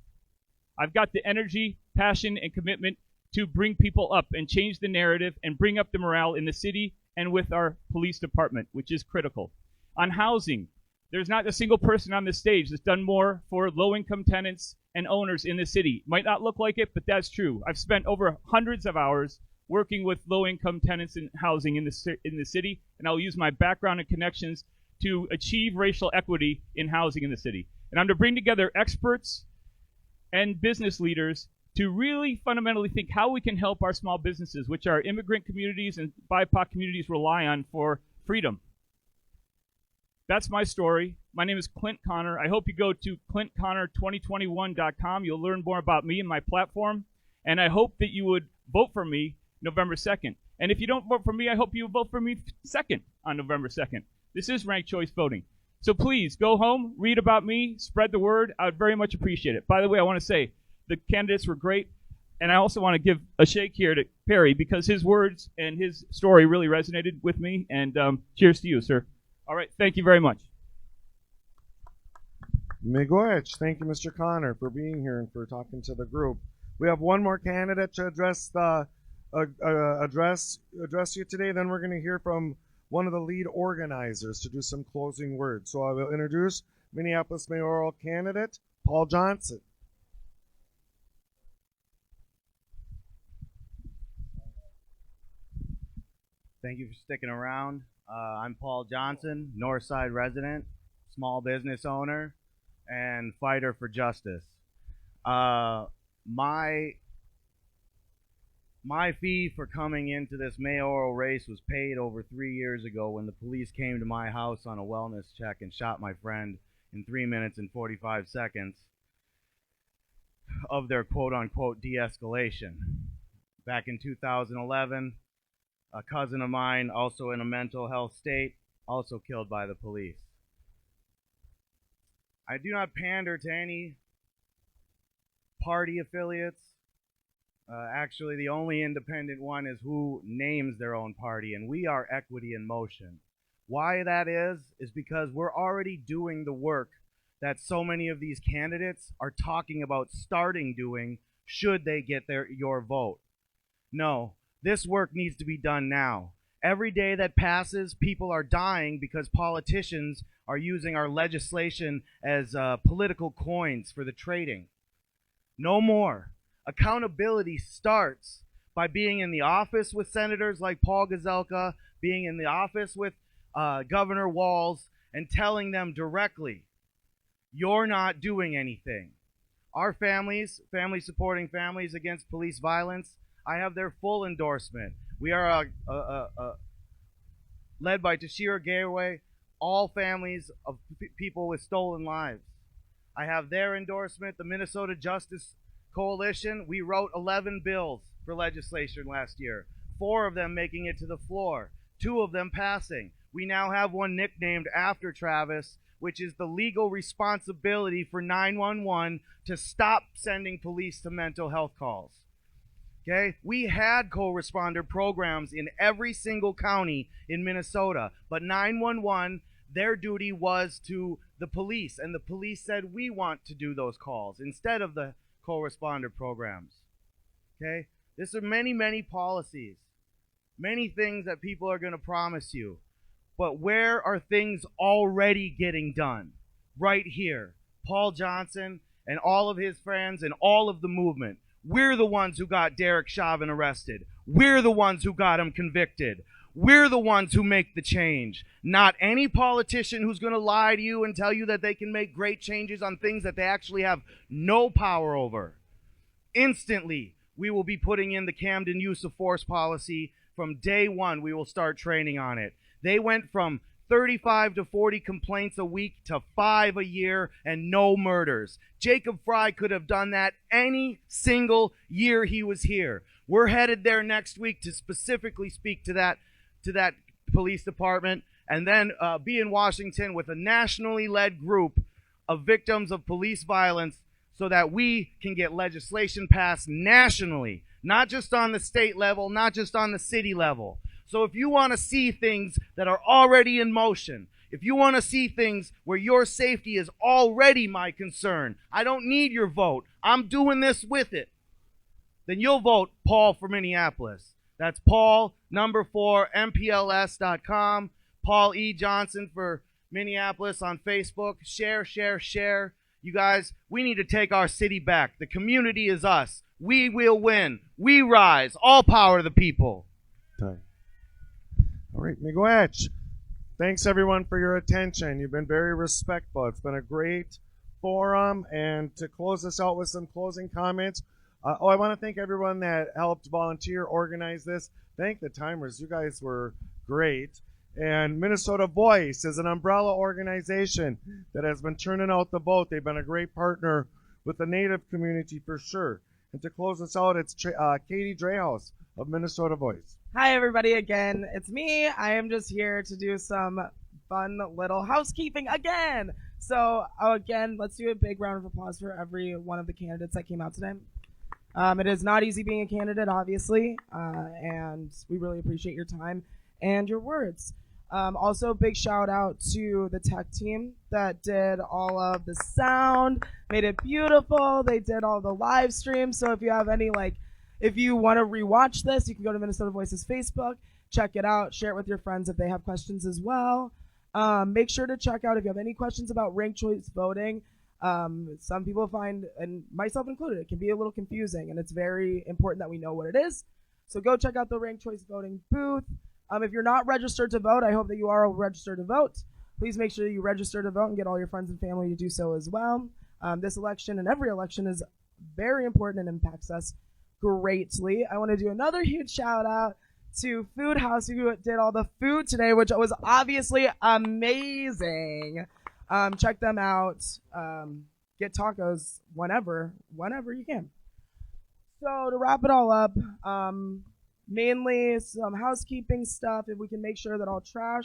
I've got the energy, passion, and commitment to bring people up and change the narrative and bring up the morale in the city and with our police department, which is critical. On housing, there's not a single person on this stage that's done more for low-income tenants and owners in the city. Might not look like it, but that's true. I've spent over hundreds of hours working with low-income tenants and housing in the city, and I'll use my background and connections to achieve racial equity in housing in the city. And I'm to bring together experts and business leaders to really fundamentally think how we can help our small businesses, which our immigrant communities and BIPOC communities rely on for freedom. That's my story. My name is Clint Conner. I hope you go to clintconner2021.com. You'll learn more about me and my platform. And I hope that you would vote for me November 2nd. And if you don't vote for me, I hope you vote for me second on November 2nd. This is ranked choice voting. So please go home, read about me, spread the word. I would very much appreciate it. By the way, I want to say the candidates were great. And I also want to give a shake here to Perry because his words and his story really resonated with me. And cheers to you, sir. All right, thank you very much. Miigwech. Thank you, Mr. Conner, for being here and for talking to the group. We have one more candidate to address you today. Then we're going to hear from one of the lead organizers to do some closing words. So I will introduce Minneapolis mayoral candidate Paul Johnson. Thank you for sticking around. I'm Paul Johnson, Northside resident, small business owner, and fighter for justice. My fee for coming into this mayoral race was paid over 3 years ago when the police came to my house on a wellness check and shot my friend in 3 minutes and 45 seconds of their quote-unquote de-escalation. Back in 2011, a cousin of mine, also in a mental health state, also killed by the police. I do not pander to any party affiliates. Actually, the only independent one is who names their own party, and we are Equity in Motion. Why that is because we're already doing the work that so many of these candidates are talking about starting doing should they get your vote. No. This work needs to be done now. Every day that passes, people are dying because politicians are using our legislation as political coins for the trading. No more. Accountability starts by being in the office with senators like Paul Gazelka, being in the office with Governor Walz, and telling them directly, you're not doing anything. Our families, supporting families against police violence, I have their full endorsement. We are led by Tashira Gateway, all families of people with stolen lives. I have their endorsement. The Minnesota Justice Coalition, we wrote 11 bills for legislation last year, 4 of them making it to the floor, 2 of them passing. We now have one nicknamed after Travis, which is the legal responsibility for 911 to stop sending police to mental health calls. Okay? We had co-responder programs in every single county in Minnesota, but 911, their duty was to the police, and the police said, we want to do those calls instead of the co-responder programs. Okay? This are many, many policies, many things that people are going to promise you. But where are things already getting done? Right here. Paul Johnson and all of his friends and all of the movement. We're the ones who got Derek Chauvin arrested. We're the ones who got him convicted. We're the ones who make the change. Not any politician who's going to lie to you and tell you that they can make great changes on things that they actually have no power over. Instantly, we will be putting in the Camden use of force policy. From day one, we will start training on it. They went from 35 to 40 complaints a week to 5 a year and no murders. Jacob Fry could have done that any single year he was here. We're headed there next week to specifically speak to that police department, and then be in Washington with a nationally led group of victims of police violence so that we can get legislation passed nationally, not just on the state level, not just on the city level. So if you want to see things that are already in motion, if you want to see things where your safety is already my concern, I don't need your vote, I'm doing this with it, then you'll vote Paul for Minneapolis. That's Paul, 4, MPLS.com, Paul E. Johnson for Minneapolis on Facebook. Share, share, share. You guys, we need to take our city back. The community is us. We will win. We rise. All power to the people. Time. All right, miigwech. Thanks everyone for your attention. You've been very respectful. It's been a great forum. And to close this out with some closing comments, I want to thank everyone that helped volunteer, organize this. Thank the timers. You guys were great. And Minnesota Voice is an umbrella organization that has been turning out the vote. They've been a great partner with the Native community for sure. And to close us out, it's Katie Dreyhouse of Minnesota Voice. Hi, everybody, again. It's me. I am just here to do some fun little housekeeping again. So, again, let's do a big round of applause for every one of the candidates that came out today. It is not easy being a candidate, obviously, and we really appreciate your time and your words. Also, big shout out to the tech team that did all of the sound, made it beautiful. They did all the live streams. So if you have any, if you want to rewatch this, you can go to Minnesota Voice's Facebook, check it out, share it with your friends if they have questions as well. Make sure to check out if you have any questions about ranked choice voting. Some people find, and myself included, it can be a little confusing, and it's very important that we know what it is. So go check out the ranked choice voting booth. If you're not registered to vote, I hope that you are registered to vote. Please make sure you register to vote and get all your friends and family to do so as well. This election and every election is very important and impacts us greatly. I want to do another huge shout out to Food House, who did all the food today, which was obviously amazing. Check them out. Get tacos whenever you can. So to wrap it all up, mainly some housekeeping stuff. If we can make sure that all trash,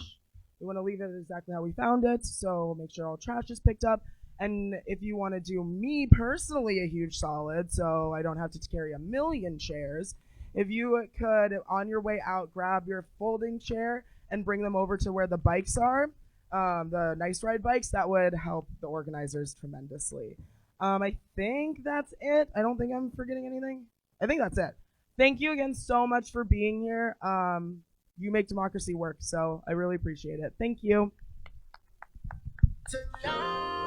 we want to leave it exactly how we found it. So make sure all trash is picked up. And if you want to do me personally a huge solid, so I don't have to carry a million chairs, if you could, on your way out, grab your folding chair and bring them over to where the bikes are, the Nice Ride bikes, that would help the organizers tremendously. I think that's it. I don't think I'm forgetting anything. I think that's it. Thank you again so much for being here. You make democracy work, so I really appreciate it. Thank you. Tonight.